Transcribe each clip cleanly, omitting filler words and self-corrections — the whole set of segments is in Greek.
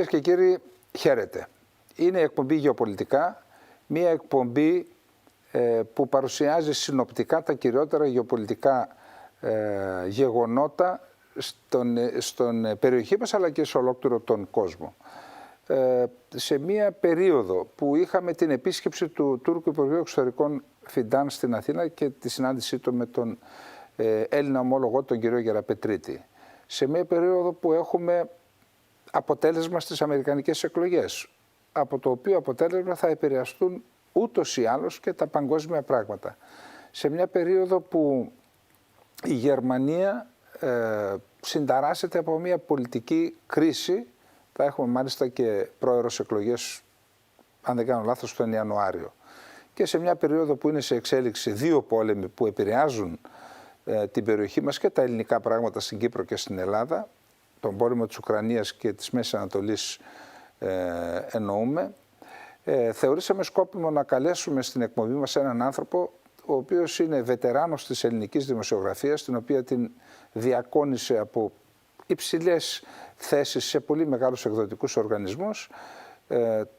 Κυρίες και κύριοι, χαίρετε. Είναι η εκπομπή Γεωπολιτικά, μια εκπομπή που παρουσιάζει συνοπτικά τα κυριότερα γεωπολιτικά γεγονότα στον περιοχή μας αλλά και σε ολόκληρο τον κόσμο. Σε μια περίοδο που είχαμε την επίσκεψη του Τούρκου Υπουργού Εξωτερικών Φιντάν στην Αθήνα και τη συνάντησή του με τον Έλληνα ομόλογο, τον κύριο Γεραπετρίτη. Σε μια περίοδο που έχουμε αποτέλεσμα στις αμερικανικές εκλογές, από το οποίο αποτέλεσμα θα επηρεαστούν ούτως ή άλλως και τα παγκόσμια πράγματα. Σε μια περίοδο που η Γερμανία συνταράσσεται από μια πολιτική κρίση, θα έχουμε μάλιστα και πρόερος εκλογές, αν δεν κάνω λάθος, τον Ιανουάριο. Και σε μια περίοδο που είναι σε εξέλιξη δύο πόλεμοι που επηρεάζουν την περιοχή μας και τα ελληνικά πράγματα στην Κύπρο και στην Ελλάδα, τον πόλεμο της Ουκρανίας και της Μέσης Ανατολής εννοούμε, θεωρήσαμε σκόπιμο να καλέσουμε στην εκπομπή μας έναν άνθρωπο ο οποίος είναι βετεράνος της ελληνικής δημοσιογραφίας, την οποία την διακόνησε από υψηλές θέσεις σε πολύ μεγάλους εκδοτικούς οργανισμούς,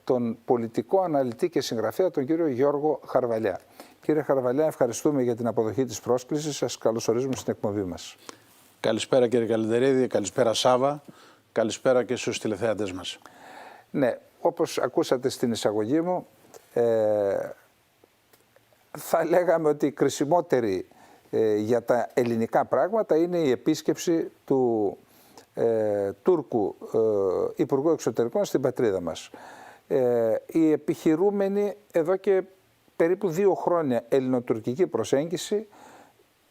τον πολιτικό αναλυτή και συγγραφέα, τον κύριο Γιώργο Χαρβαλιά. Κύριε Χαρβαλιά, ευχαριστούμε για την αποδοχή της πρόσκλησης. Σας καλωσορίζουμε στην εκπομπή μας. Καλησπέρα κύριε Καλεντερίδη, καλησπέρα Σάβα, καλησπέρα και στους τηλεθεατές μας. Ναι, όπως ακούσατε στην εισαγωγή μου, θα λέγαμε ότι η κρισιμότερη για τα ελληνικά πράγματα είναι η επίσκεψη του Τούρκου Υπουργού Εξωτερικών στην πατρίδα μας. Η επιχειρούμενη εδώ και περίπου 2 χρόνια ελληνοτουρκική προσέγγιση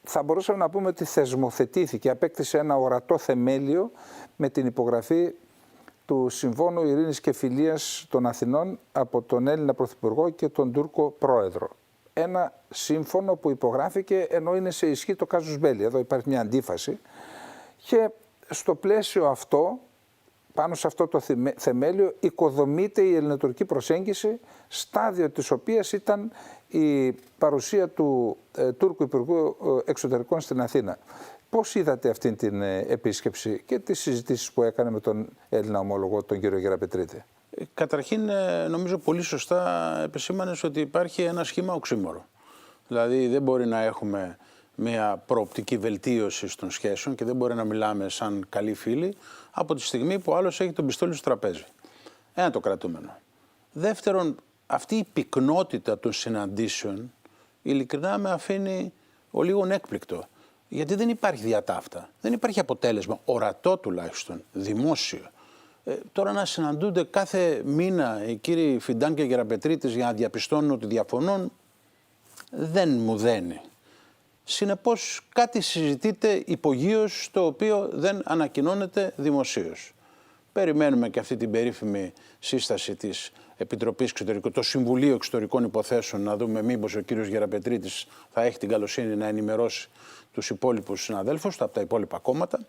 θα μπορούσαμε να πούμε ότι θεσμοθετήθηκε, απέκτησε ένα ορατό θεμέλιο με την υπογραφή του Συμφώνου Ειρήνης και Φιλίας των Αθηνών από τον Έλληνα Πρωθυπουργό και τον Τούρκο Πρόεδρο. Ένα σύμφωνο που υπογράφηκε ενώ είναι σε ισχύ το κάζους μπέλι. Εδώ υπάρχει μια αντίφαση και στο πλαίσιο αυτό, πάνω σε αυτό το θεμέλιο, οικοδομείται η ελληνοτουρκική προσέγγιση, στάδιο της οποίας ήταν η παρουσία του Τούρκου Υπουργού Εξωτερικών στην Αθήνα. Πώς είδατε αυτή την επίσκεψη και τις συζητήσεις που έκανε με τον Έλληνα ομόλογο, τον κύριο Γεραπετρίτη? Καταρχήν, νομίζω πολύ σωστά επεσήμανες ότι υπάρχει ένα σχήμα οξύμορο. Δηλαδή δεν μπορεί να έχουμε μια προοπτική βελτίωση των σχέσεων και δεν μπορεί να μιλάμε σαν καλοί φίλοι από τη στιγμή που ο άλλος έχει τον πιστόλι στο τραπέζι. Ένα το κρατούμενο. Δεύτερον, αυτή η πυκνότητα των συναντήσεων ειλικρινά με αφήνει ο λίγον έκπληκτο. Γιατί δεν υπάρχει διατάφτα, δεν υπάρχει αποτέλεσμα, ορατό τουλάχιστον, δημόσιο. Τώρα να συναντούνται κάθε μήνα οι κύριοι Φιντάν και Γεραπετρίτης για να διαπιστώνουν ότι διαφωνούν, δεν μου δένει. Συνεπώς κάτι συζητείται υπογείως, το οποίο δεν ανακοινώνεται δημοσίως. Περιμένουμε και αυτή την περίφημη σύσταση της Επιτροπής Εξωτερικών, το Συμβουλίο Εξωτερικών Υποθέσεων, να δούμε μήπως ο κύριος Γεραπετρίτης θα έχει την καλοσύνη να ενημερώσει τους υπόλοιπους συναδέλφους από τα υπόλοιπα κόμματα.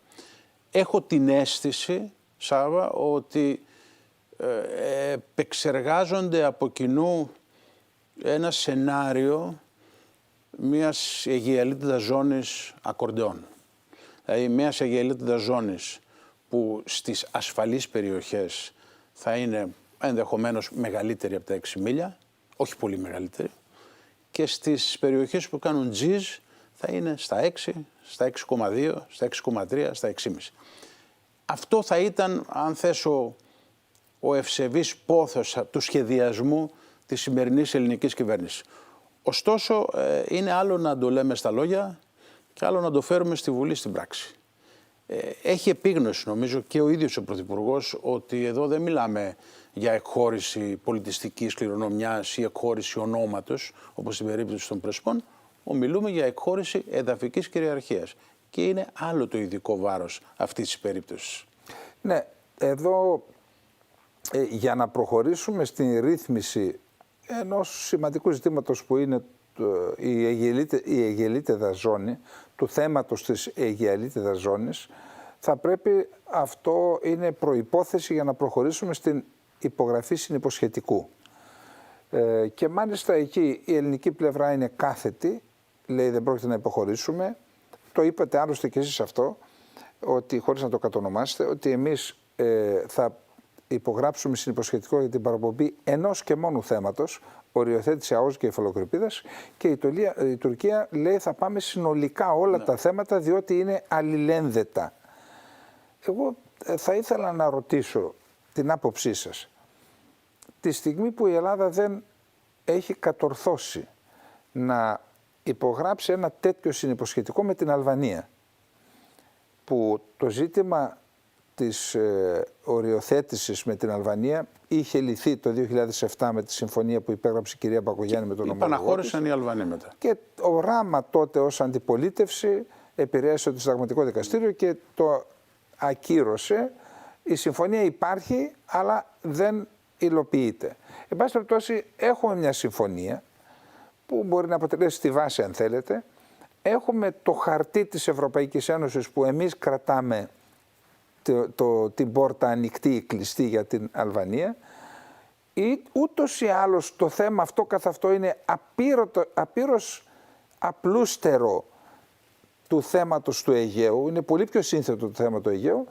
Έχω την αίσθηση, Σάβα, ότι επεξεργάζονται από κοινού ένα σενάριο μιας αιγιαλίτιδας ζώνης ακορντεών. Δηλαδή μιας αιγιαλίτιδας ζώνης που στις ασφαλείς περιοχές θα είναι ενδεχομένως μεγαλύτερη από τα 6 μίλια, όχι πολύ μεγαλύτερη, και στις περιοχές που κάνουν τζιζ θα είναι στα 6, στα 6,2, στα 6,3, στα 6,5. Αυτό θα ήταν, αν θέσω, ο ευσεβής πόθος του σχεδιασμού της σημερινής ελληνικής κυβέρνησης. Ωστόσο, είναι άλλο να το λέμε στα λόγια και άλλο να το φέρουμε στη Βουλή στην πράξη. Έχει επίγνωση, νομίζω, και ο ίδιος ο Πρωθυπουργός ότι εδώ δεν μιλάμε για εκχώρηση πολιτιστικής κληρονομιάς ή εκχώρηση ονόματος, όπως στην περίπτωση των Πρεσπών, ομιλούμε για εκχώρηση εδαφικής κυριαρχίας. Και είναι άλλο το ειδικό βάρος αυτής της περίπτωσης. Ναι, εδώ για να προχωρήσουμε στην ρύθμιση ενός σημαντικού ζητήματος που είναι η αιγιαλίτιδα ζώνη, του θέματος της αιγιαλίτιδας ζώνης, θα πρέπει, αυτό είναι προϋπόθεση για να προχωρήσουμε στην υπογραφή συνυποσχετικού. Και μάλιστα εκεί η ελληνική πλευρά είναι κάθετη, λέει δεν πρόκειται να υποχωρήσουμε. Το είπατε άλλωστε και εσείς αυτό, ότι χωρίς να το κατονομάσετε, ότι εμείς θα υπογράψουμε συνυποσχετικό για την παραπομπή ενός και μόνου θέματος, οριοθέτηση ΑΟΣ και υφαλοκρηπίδας, και η Τουρκία λέει θα πάμε συνολικά όλα τα θέματα διότι είναι αλληλένδετα. Εγώ θα ήθελα να ρωτήσω την άποψή σας. Τη στιγμή που η Ελλάδα δεν έχει κατορθώσει να υπογράψει ένα τέτοιο συνυποσχετικό με την Αλβανία, που το ζήτημα της οριοθέτησης με την Αλβανία είχε λυθεί το 2007 με τη συμφωνία που υπέγραψε η κυρία Μπακογιάννη με τον ομολογό της. Επαναχώρησαν οι Αλβανοί μετά. Και ο Ράμα τότε ως αντιπολίτευση επηρέασε το Συνταγματικό Δικαστήριο και το ακύρωσε. Η συμφωνία υπάρχει, αλλά δεν υλοποιείται. Εν πάση περιπτώσει, έχουμε μια συμφωνία που μπορεί να αποτελέσει τη βάση, αν θέλετε. Έχουμε το χαρτί της Ευρωπαϊκής Ένωσης που εμείς κρατάμε την πόρτα ανοιχτή ή κλειστή για την Αλβανία. Ούτως ή άλλως το θέμα αυτό καθ' αυτό είναι απείρως απλούστερο του θέματος του Αιγαίου. Είναι πολύ πιο σύνθετο το θέμα του Αιγαίου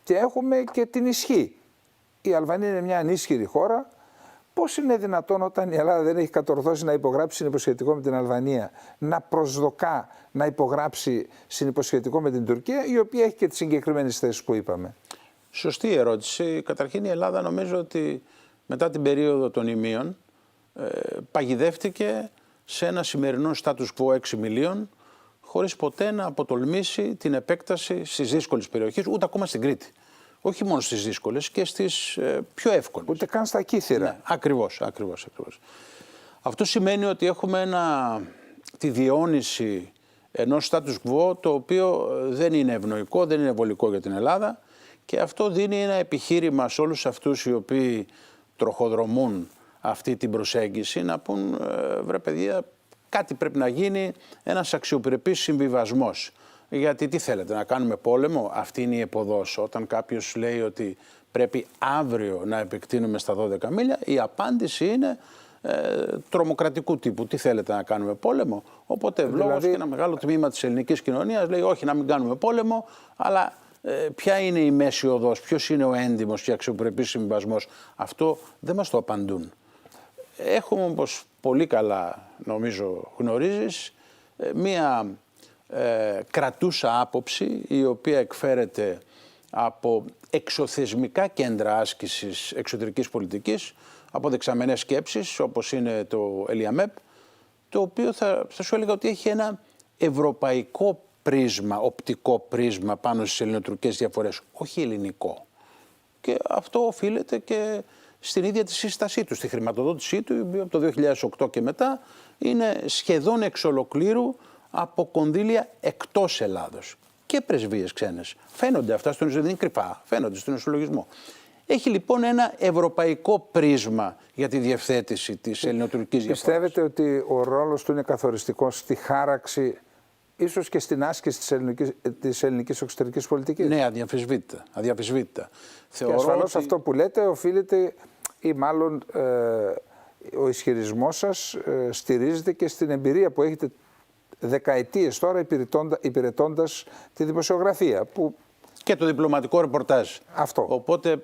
και έχουμε και την ισχύ. Η Αλβανία είναι μια ανίσχυρη χώρα. Πώς είναι δυνατόν όταν η Ελλάδα δεν έχει κατορθώσει να υπογράψει συνυποσχετικό με την Αλβανία, να προσδοκά να υπογράψει συνυποσχετικό με την Τουρκία, η οποία έχει και τις συγκεκριμένες θέσεις που είπαμε? Σωστή ερώτηση. Καταρχήν η Ελλάδα νομίζω ότι μετά την περίοδο των ημείων παγιδεύτηκε σε ένα σημερινό status quo 6 μιλίων, χωρίς ποτέ να αποτολμήσει την επέκταση στις δύσκολες περιοχές, ούτε ακόμα στην Κρήτη. Όχι μόνο στις δύσκολες και στις πιο εύκολες. Ούτε καν στα κύθυρα. Ναι, ακριβώς. Αυτό σημαίνει ότι έχουμε τη διαιώνιση ενός status quo το οποίο δεν είναι ευνοϊκό, δεν είναι βολικό για την Ελλάδα, και αυτό δίνει ένα επιχείρημα σε όλους αυτούς οι οποίοι τροχοδρομούν αυτή την προσέγγιση να πούν βρε παιδιά, κάτι πρέπει να γίνει, ένας αξιοπρεπής συμβιβασμός. Γιατί τι θέλετε, να κάνουμε πόλεμο? Αυτή είναι η επωδός. Όταν κάποιος λέει ότι πρέπει αύριο να επεκτείνουμε στα 12 μίλια, η απάντηση είναι τρομοκρατικού τύπου. Τι θέλετε, να κάνουμε πόλεμο? Οπότε ευλόγως και ένα μεγάλο τμήμα της ελληνικής κοινωνίας λέει όχι, να μην κάνουμε πόλεμο, αλλά ποια είναι η μέση οδός, ποιος είναι ο έντιμος και αξιοπρεπής συμβιβασμός? Αυτό δεν μας το απαντούν. Έχουμε όμως πολύ καλά, νομίζω γνωρίζεις, μία κρατούσα άποψη η οποία εκφέρεται από εξωθεσμικά κέντρα άσκησης εξωτερικής πολιτικής, από δεξαμενές σκέψεις όπως είναι το ΕΛΙΑΜΕΠ, το οποίο θα σου έλεγα ότι έχει ένα ευρωπαϊκό πρίσμα, οπτικό πρίσμα πάνω στις ελληνοτουρκικές διαφορές, όχι ελληνικό. Και αυτό οφείλεται και στην ίδια τη σύστασή του, στη χρηματοδότησή του, από το 2008 και μετά είναι σχεδόν εξ ολοκλήρου από κονδύλια εκτός Ελλάδος και πρεσβείες ξένες. Φαίνονται αυτά, δεν είναι κρυφά, φαίνονται στον ισολογισμό. Έχει λοιπόν ένα ευρωπαϊκό πρίσμα για τη διευθέτηση της ελληνοτουρκικής διαφοράς. Πιστεύετε ότι ο ρόλος του είναι καθοριστικός στη χάραξη, ίσως και στην άσκηση της ελληνικής εξωτερικής πολιτικής? Ναι, αδιαφυσβήτητα. Και ασφαλώς αυτό που λέτε οφείλεται, ή μάλλον ο ισχυρισμός σας στηρίζεται και στην εμπειρία που έχετε δεκαετίες τώρα υπηρετώντας τη δημοσιογραφία. Και το διπλωματικό ρεπορτάζ. Αυτό. Οπότε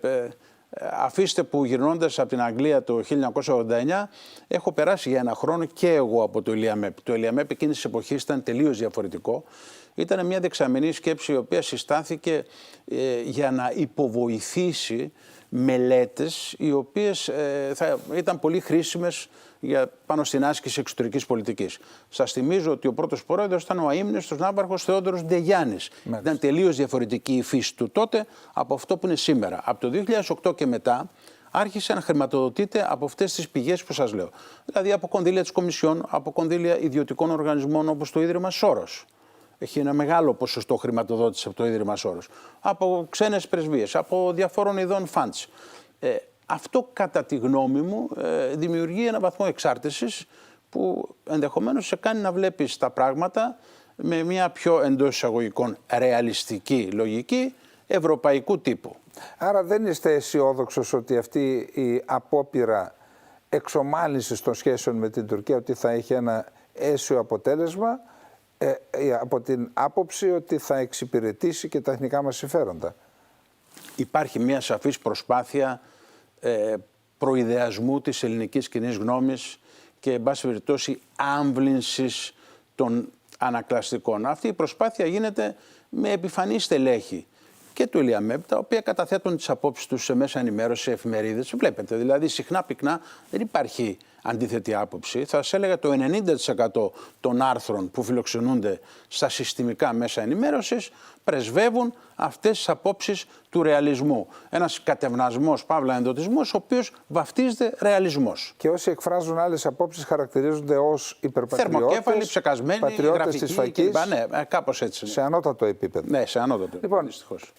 αφήστε που γυρνώντας από την Αγγλία το 1989 έχω περάσει για ένα χρόνο και εγώ από το ΕΛΙΑΜΕΠ. Το ΕΛΙΑΜΕΠ εκείνης της εποχής ήταν τελείως διαφορετικό. Ήταν μια δεξαμενή σκέψη η οποία συστάθηκε για να υποβοηθήσει μελέτες οι οποίες θα ήταν πολύ χρήσιμες πάνω στην άσκηση εξωτερικής πολιτικής. Σας θυμίζω ότι ο πρώτος πρόεδρος ήταν ο αείμνηστος ναύαρχος Θεόδωρος Ντεγιάννης. Ήταν τελείως διαφορετική η φύση του τότε από αυτό που είναι σήμερα. Από το 2008 και μετά άρχισε να χρηματοδοτείται από αυτές τις πηγές που σας λέω. Δηλαδή από κονδύλια της Κομισιόν, από κονδύλια ιδιωτικών οργανισμών όπως το Ίδρυμα Σόρος. Έχει ένα μεγάλο ποσοστό χρηματοδότηση από το Ίδρυμα Σόρος. Από ξένες πρεσβείες, από διαφόρων ειδών funds. Αυτό κατά τη γνώμη μου δημιουργεί ένα βαθμό εξάρτησης που ενδεχομένως σε κάνει να βλέπεις τα πράγματα με μια πιο εντός εισαγωγικών ρεαλιστική λογική ευρωπαϊκού τύπου. Άρα δεν είστε αισιόδοξος ότι αυτή η απόπειρα εξομάλυνσης των σχέσεων με την Τουρκία ότι θα έχει ένα αίσιο αποτέλεσμα από την άποψη ότι θα εξυπηρετήσει και τα εθνικά μας συμφέροντα? Υπάρχει μια σαφής προσπάθεια προειδεασμού της ελληνικής κοινής γνώμης και, εν πάση περιπτώσει, άμβλυνσης των ανακλαστικών. Αυτή η προσπάθεια γίνεται με επιφανή στελέχη και του Ηλία, τα οποία καταθέτουν τις απόψεις τους σε μέσα ενημέρωση, σε εφημερίδες. Βλέπετε, δηλαδή συχνά πυκνά δεν υπάρχει αντίθετη άποψη. Θα σας έλεγα το 90% των άρθρων που φιλοξενούνται στα συστημικά μέσα ενημέρωσης πρεσβεύουν αυτές τις απόψεις του ρεαλισμού. Ένας κατευνασμός, παύλα ενδοτισμός, ο οποίος βαφτίζεται ρεαλισμός. Και όσοι εκφράζουν άλλες απόψεις χαρακτηρίζονται ως υπερπατριώτες, θερμοκέφαλοι, ψεκασμένοι, πατριώτες της φακής, ναι, κάπως έτσι. σε ανώτατο επίπεδο. Ναι, σε ανώτατο. Λοιπόν, δυστυχώς.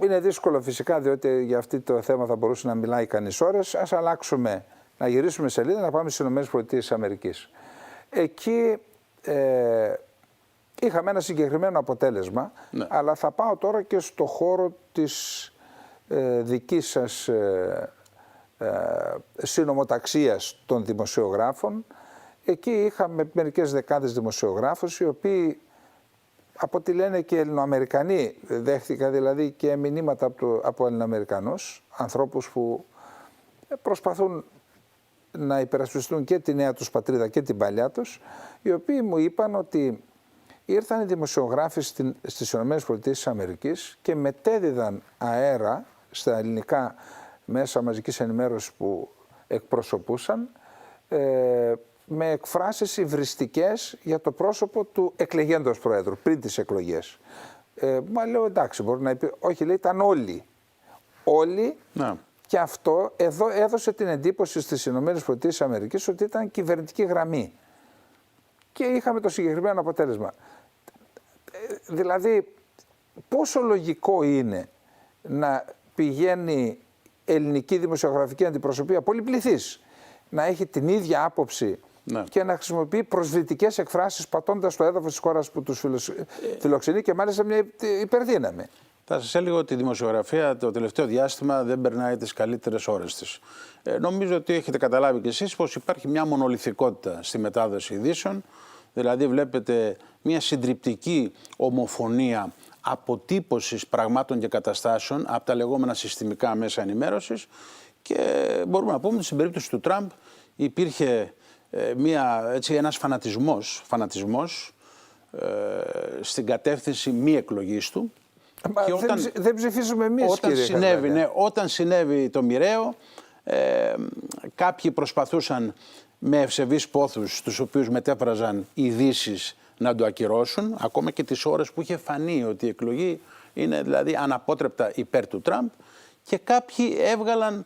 Είναι δύσκολο φυσικά, διότι για αυτό το θέμα θα μπορούσε να μιλάει κανείς ώρες. Ας αλλάξουμε, να γυρίσουμε σελίδα, να πάμε στις ΗΠΑ. Εκεί είχαμε ένα συγκεκριμένο αποτέλεσμα, ναι. αλλά θα πάω τώρα και στο χώρο της δικής σας συνομοταξίας των δημοσιογράφων. Εκεί είχαμε μερικές δεκάδες δημοσιογράφους, οι οποίοι, από ό,τι λένε και Ελληνοαμερικανοί, δέχτηκαν δηλαδή και μηνύματα από Ελληνοαμερικανούς, ανθρώπους που προσπαθούν να υπερασπιστούν και τη νέα τους πατρίδα και την παλιά τους, οι οποίοι μου είπαν ότι ήρθαν οι δημοσιογράφοι στις ΗΠΑ και μετέδιδαν αέρα στα ελληνικά μέσα μαζικής ενημέρωσης που εκπροσωπούσαν με εκφράσεις υβριστικές για το πρόσωπο του εκλεγέντος Προέδρου πριν τις εκλογές. Μα λέω εντάξει, μπορεί να πει, όχι, λέει, ήταν όλοι. Όλοι. Να. Και αυτό εδώ έδωσε την εντύπωση στις ΗΠΑ ότι ήταν κυβερνητική γραμμή. Και είχαμε το συγκεκριμένο αποτέλεσμα. Δηλαδή, πόσο λογικό είναι να πηγαίνει ελληνική δημοσιογραφική αντιπροσωπεία, πολυπληθής, να έχει την ίδια άποψη, ναι, και να χρησιμοποιεί προσβλητικές εκφράσεις πατώντας το έδαφος της χώρας που τους φιλοξενεί και μάλιστα μια υπερδύναμη. Θα σας έλεγα ότι η δημοσιογραφία το τελευταίο διάστημα δεν περνάει τις καλύτερες ώρες της. Νομίζω ότι έχετε καταλάβει κι εσείς πως υπάρχει μια μονολυθικότητα στη μετάδοση ειδήσεων. Δηλαδή βλέπετε μια συντριπτική ομοφωνία αποτύπωσης πραγμάτων και καταστάσεων από τα λεγόμενα συστημικά μέσα ενημέρωσης και μπορούμε να πούμε ότι στην περίπτωση του Τραμπ υπήρχε ένας φανατισμός στην κατεύθυνση μη εκλογής του. Και δεν ψηφίζουμε εμείς, όταν συνέβη το μοιραίο, κάποιοι προσπαθούσαν με ευσεβείς πόθους, τους οποίους μετέφραζαν ειδήσεις, να το ακυρώσουν, ακόμα και τις ώρες που είχε φανεί ότι η εκλογή είναι δηλαδή αναπότρεπτα υπέρ του Τραμπ, και κάποιοι έβγαλαν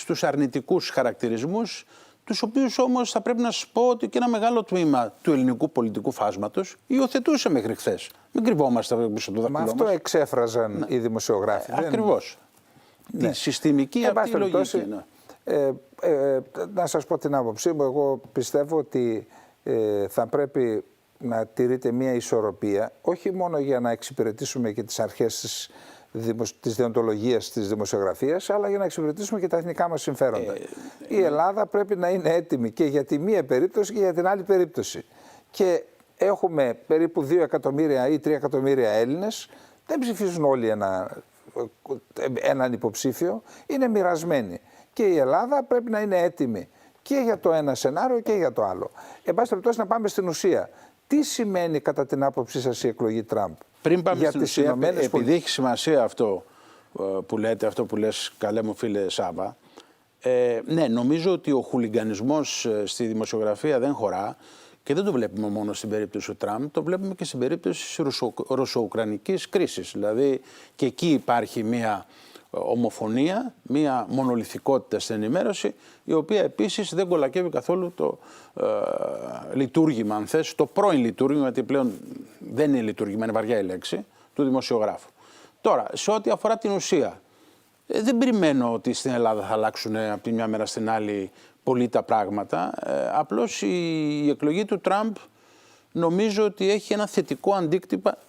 τους αρνητικούς χαρακτηρισμούς, τους οποίους όμως θα πρέπει να σας πω ότι και ένα μεγάλο τμήμα του ελληνικού πολιτικού φάσματος υιοθετούσε μέχρι χθες. Μην κρυβόμαστε πίσω του δαχτυλό μας. Μα αυτό εξέφραζαν οι δημοσιογράφοι. Ακριβώς. Ναι. Τη συστημική αυτή λογική. Να σας πω την άποψή μου. Εγώ πιστεύω ότι θα πρέπει να τηρείται μια ισορροπία, όχι μόνο για να εξυπηρετήσουμε και τις αρχές της δεοντολογίας της δημοσιογραφίας, αλλά για να εξυπηρετήσουμε και τα εθνικά μας συμφέροντα. Η Ελλάδα πρέπει να είναι έτοιμη και για τη μία περίπτωση και για την άλλη περίπτωση. Και έχουμε περίπου 2 εκατομμύρια ή 3 εκατομμύρια Έλληνες, δεν ψηφίζουν όλοι έναν υποψήφιο, είναι μοιρασμένοι. Και η Ελλάδα πρέπει να είναι έτοιμη και για το ένα σενάριο και για το άλλο. Εν πάση περιπτώσει, να πάμε στην ουσία. Τι σημαίνει κατά την άποψή σας η εκλογή Τραμπ? Πριν πάμε στην ουσία, επειδή έχει σημασία αυτό που λέτε, αυτό που λες, καλέ μου φίλε Σάβα, ναι, νομίζω ότι ο χουλιγκανισμός στη δημοσιογραφία δεν χωρά και δεν το βλέπουμε μόνο στην περίπτωση του Τραμπ, το βλέπουμε και στην περίπτωση της ρωσο-ουκρανικής κρίσης. Δηλαδή και εκεί υπάρχει μια ομοφωνία, μια μονολυθικότητα στην ενημέρωση, η οποία επίσης δεν κολακεύει καθόλου το λειτουργήμα, αν θες, το πρώην λειτουργήμα, γιατί πλέον δεν είναι λειτουργήμα, είναι βαριά η λέξη, του δημοσιογράφου. Τώρα, σε ό,τι αφορά την ουσία, δεν περιμένω ότι στην Ελλάδα θα αλλάξουν από τη μια μέρα στην άλλη πολύ τα πράγματα. Απλώς η εκλογή του Τραμπ νομίζω ότι έχει ένα θετικό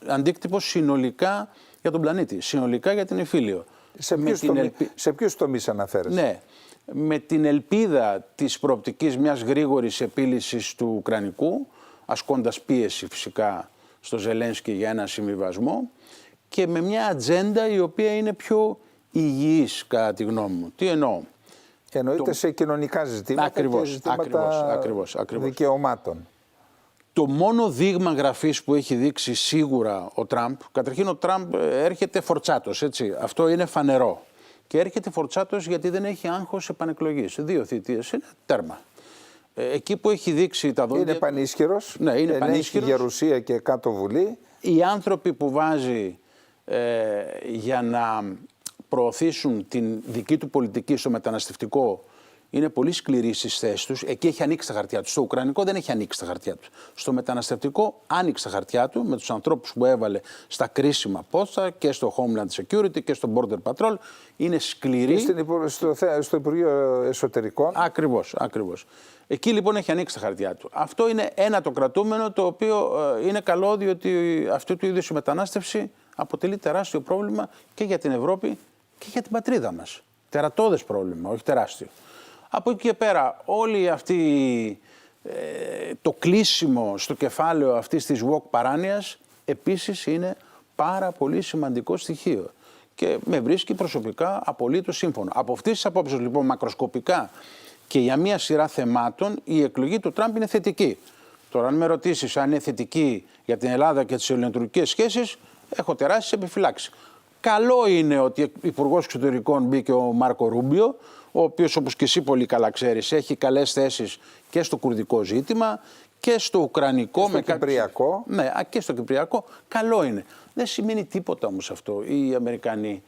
αντίκτυπο συνολικά για τον πλανήτη, συνολικά για την Ιφίλιο. Σε ποιους τομείς αναφέρεσαι? Ναι, με την ελπίδα της προοπτικής μιας γρήγορης επίλυσης του Ουκρανικού, ασκώντας πίεση φυσικά στο Ζελένσκι για ένα συμβιβασμό, και με μια ατζέντα η οποία είναι πιο υγιής κατά τη γνώμη μου. Τι εννοώ? Εννοείται σε κοινωνικά ζητήματα Ακριβώς, και ζητήματα ακριβώς. δικαιωμάτων. Το μόνο δείγμα γραφής που έχει δείξει σίγουρα ο Τραμπ, καταρχήν ο Τραμπ έρχεται φορτσάτος, έτσι, αυτό είναι φανερό. Και έρχεται φορτσάτος γιατί δεν έχει άγχος επανεκλογής. 2 θητείες είναι τέρμα. Εκεί που έχει δείξει τα δόντια... Είναι πανίσχυρος, Ναι, είναι έχει πανίσχυρος. γερουσία και κάτω βουλή. Οι άνθρωποι που βάζει για να προωθήσουν την δική του πολιτική στο μεταναστευτικό είναι πολύ σκληροί στις θέσεις τους. Εκεί έχει ανοίξει τα χαρτιά του. Στο ουκρανικό δεν έχει ανοίξει τα χαρτιά του. Στο μεταναστευτικό άνοιξε τα χαρτιά του με τους ανθρώπους που έβαλε στα κρίσιμα πόστα και στο Homeland Security και στο Border Patrol. Είναι σκληροί. Στο Υπουργείο Εσωτερικών. Ακριβώς. Εκεί λοιπόν έχει ανοίξει τα χαρτιά του. Αυτό είναι ένα το κρατούμενο, το οποίο είναι καλό, διότι αυτού του είδους η μετανάστευση αποτελεί τεράστιο πρόβλημα και για την Ευρώπη και για την πατρίδα μας. Τερατώδες πρόβλημα, όχι τεράστιο. Από εκεί και πέρα, όλη αυτή το κλείσιμο στο κεφάλαιο αυτής της woke παράνοιας επίσης είναι πάρα πολύ σημαντικό στοιχείο. Και με βρίσκει προσωπικά απολύτως σύμφωνο. Από αυτής της απόψεως λοιπόν μακροσκοπικά και για μία σειρά θεμάτων η εκλογή του Τραμπ είναι θετική. Τώρα αν με ρωτήσεις αν είναι θετική για την Ελλάδα και τις ελληνοτουρκικές σχέσεις, έχω τεράστιες επιφυλάξεις. Καλό είναι ότι υπουργός εξωτερικών μπήκε ο Μάρκο Ρούμπιο, ο οποίος όπως και εσύ πολύ καλά ξέρεις έχει καλές θέσεις και στο κουρδικό ζήτημα και στο ουκρανικό. Στο κυπριακό. Ναι, και στο κυπριακό. Καλό είναι. Δεν σημαίνει τίποτα όμως αυτό. Οι Αμερικανοί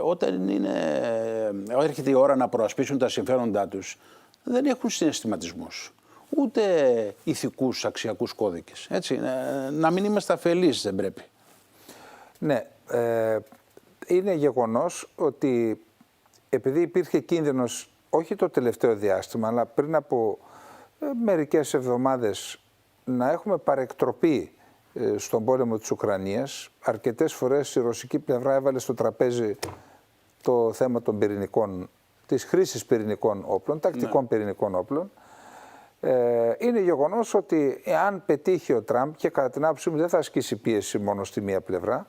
όταν έρχεται η ώρα να προασπίσουν τα συμφέροντά τους δεν έχουν συναισθηματισμούς. Ούτε ηθικούς αξιακούς κώδικες. Έτσι, να μην είμαστε αφελείς δεν πρέπει. Ναι, είναι γεγονός ότι επειδή υπήρχε κίνδυνος όχι το τελευταίο διάστημα, αλλά πριν από μερικές εβδομάδες να έχουμε παρεκτροπή στον πόλεμο της Ουκρανίας, αρκετές φορές η ρωσική πλευρά έβαλε στο τραπέζι το θέμα των πυρηνικών, της χρήσης πυρηνικών όπλων, τακτικών πυρηνικών όπλων. Είναι γεγονός ότι εάν πετύχει ο Τραμπ, και κατά την άποψή μου δεν θα ασκήσει πίεση μόνο στη μία πλευρά,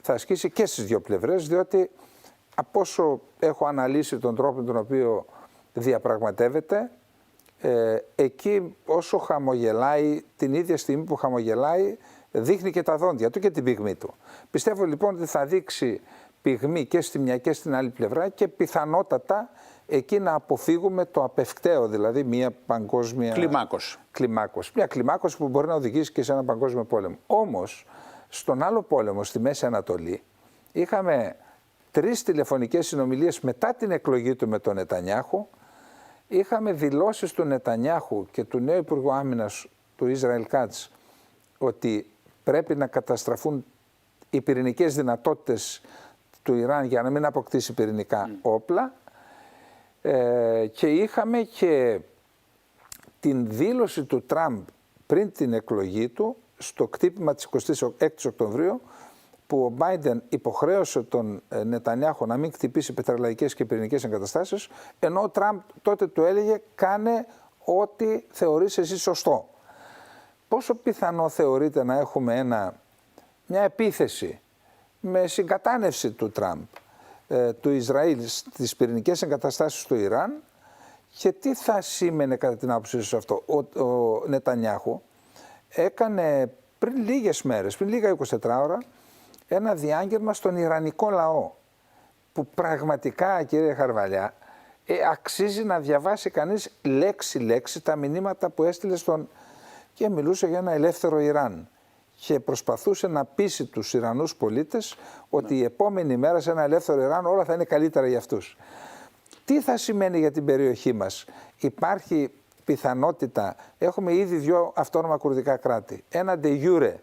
θα ασκήσει και στις δύο πλευρές, διότι από όσο έχω αναλύσει τον τρόπο με τον οποίο διαπραγματεύεται, εκεί όσο χαμογελάει, την ίδια στιγμή που χαμογελάει, δείχνει και τα δόντια του και την πυγμή του. Πιστεύω λοιπόν ότι θα δείξει πυγμή και στη μια και στην άλλη πλευρά και πιθανότατα εκεί να αποφύγουμε το απευκταίο, δηλαδή μια παγκόσμια κλιμάκωση. Μια κλιμάκωση που μπορεί να οδηγήσει και σε ένα παγκόσμιο πόλεμο. Όμως, στον άλλο πόλεμο, στη Μέση Ανατολή, είχαμε 3 τηλεφωνικές συνομιλίες μετά την εκλογή του με τον Νετανιάχου. Είχαμε δηλώσεις του Νετανιάχου και του νέου Υπουργού Άμυνας του Ισραήλ Κάτς ότι πρέπει να καταστραφούν οι πυρηνικές δυνατότητες του Ιράν για να μην αποκτήσει πυρηνικά όπλα. Και είχαμε και την δήλωση του Τραμπ πριν την εκλογή του στο κτύπημα της 26 Οκτωβρίου, που ο Μπάιντεν υποχρέωσε τον Νετανιάχου να μην χτυπήσει πετρελαϊκές και πυρηνικές εγκαταστάσεις, ενώ ο Τραμπ τότε του έλεγε κάνε ό,τι θεωρείς εσύ σωστό. Πόσο πιθανό θεωρείτε να έχουμε μια επίθεση με συγκατάνευση του Τραμπ, του Ισραήλ στις πυρηνικές εγκαταστάσεις του Ιράν, και τι θα σήμαινε κατά την άποψή σας αυτό? Ο Νετανιάχου έκανε πριν λίγες μέρες, πριν λίγα 24 ώρα, ένα διάγγελμα στον Ιρανικό λαό, που πραγματικά, κύριε Χαρβαλιά, αξίζει να διαβάσει κανείς λέξη-λέξη τα μηνύματα που έστειλε και μιλούσε για ένα ελεύθερο Ιράν και προσπαθούσε να πείσει τους Ιρανούς πολίτες ότι η επόμενη μέρα σε ένα ελεύθερο Ιράν όλα θα είναι καλύτερα για αυτούς. Τι θα σημαίνει για την περιοχή μας? Υπάρχει πιθανότητα, έχουμε ήδη 2 αυτόνομα κουρδικά κράτη, ένα de jure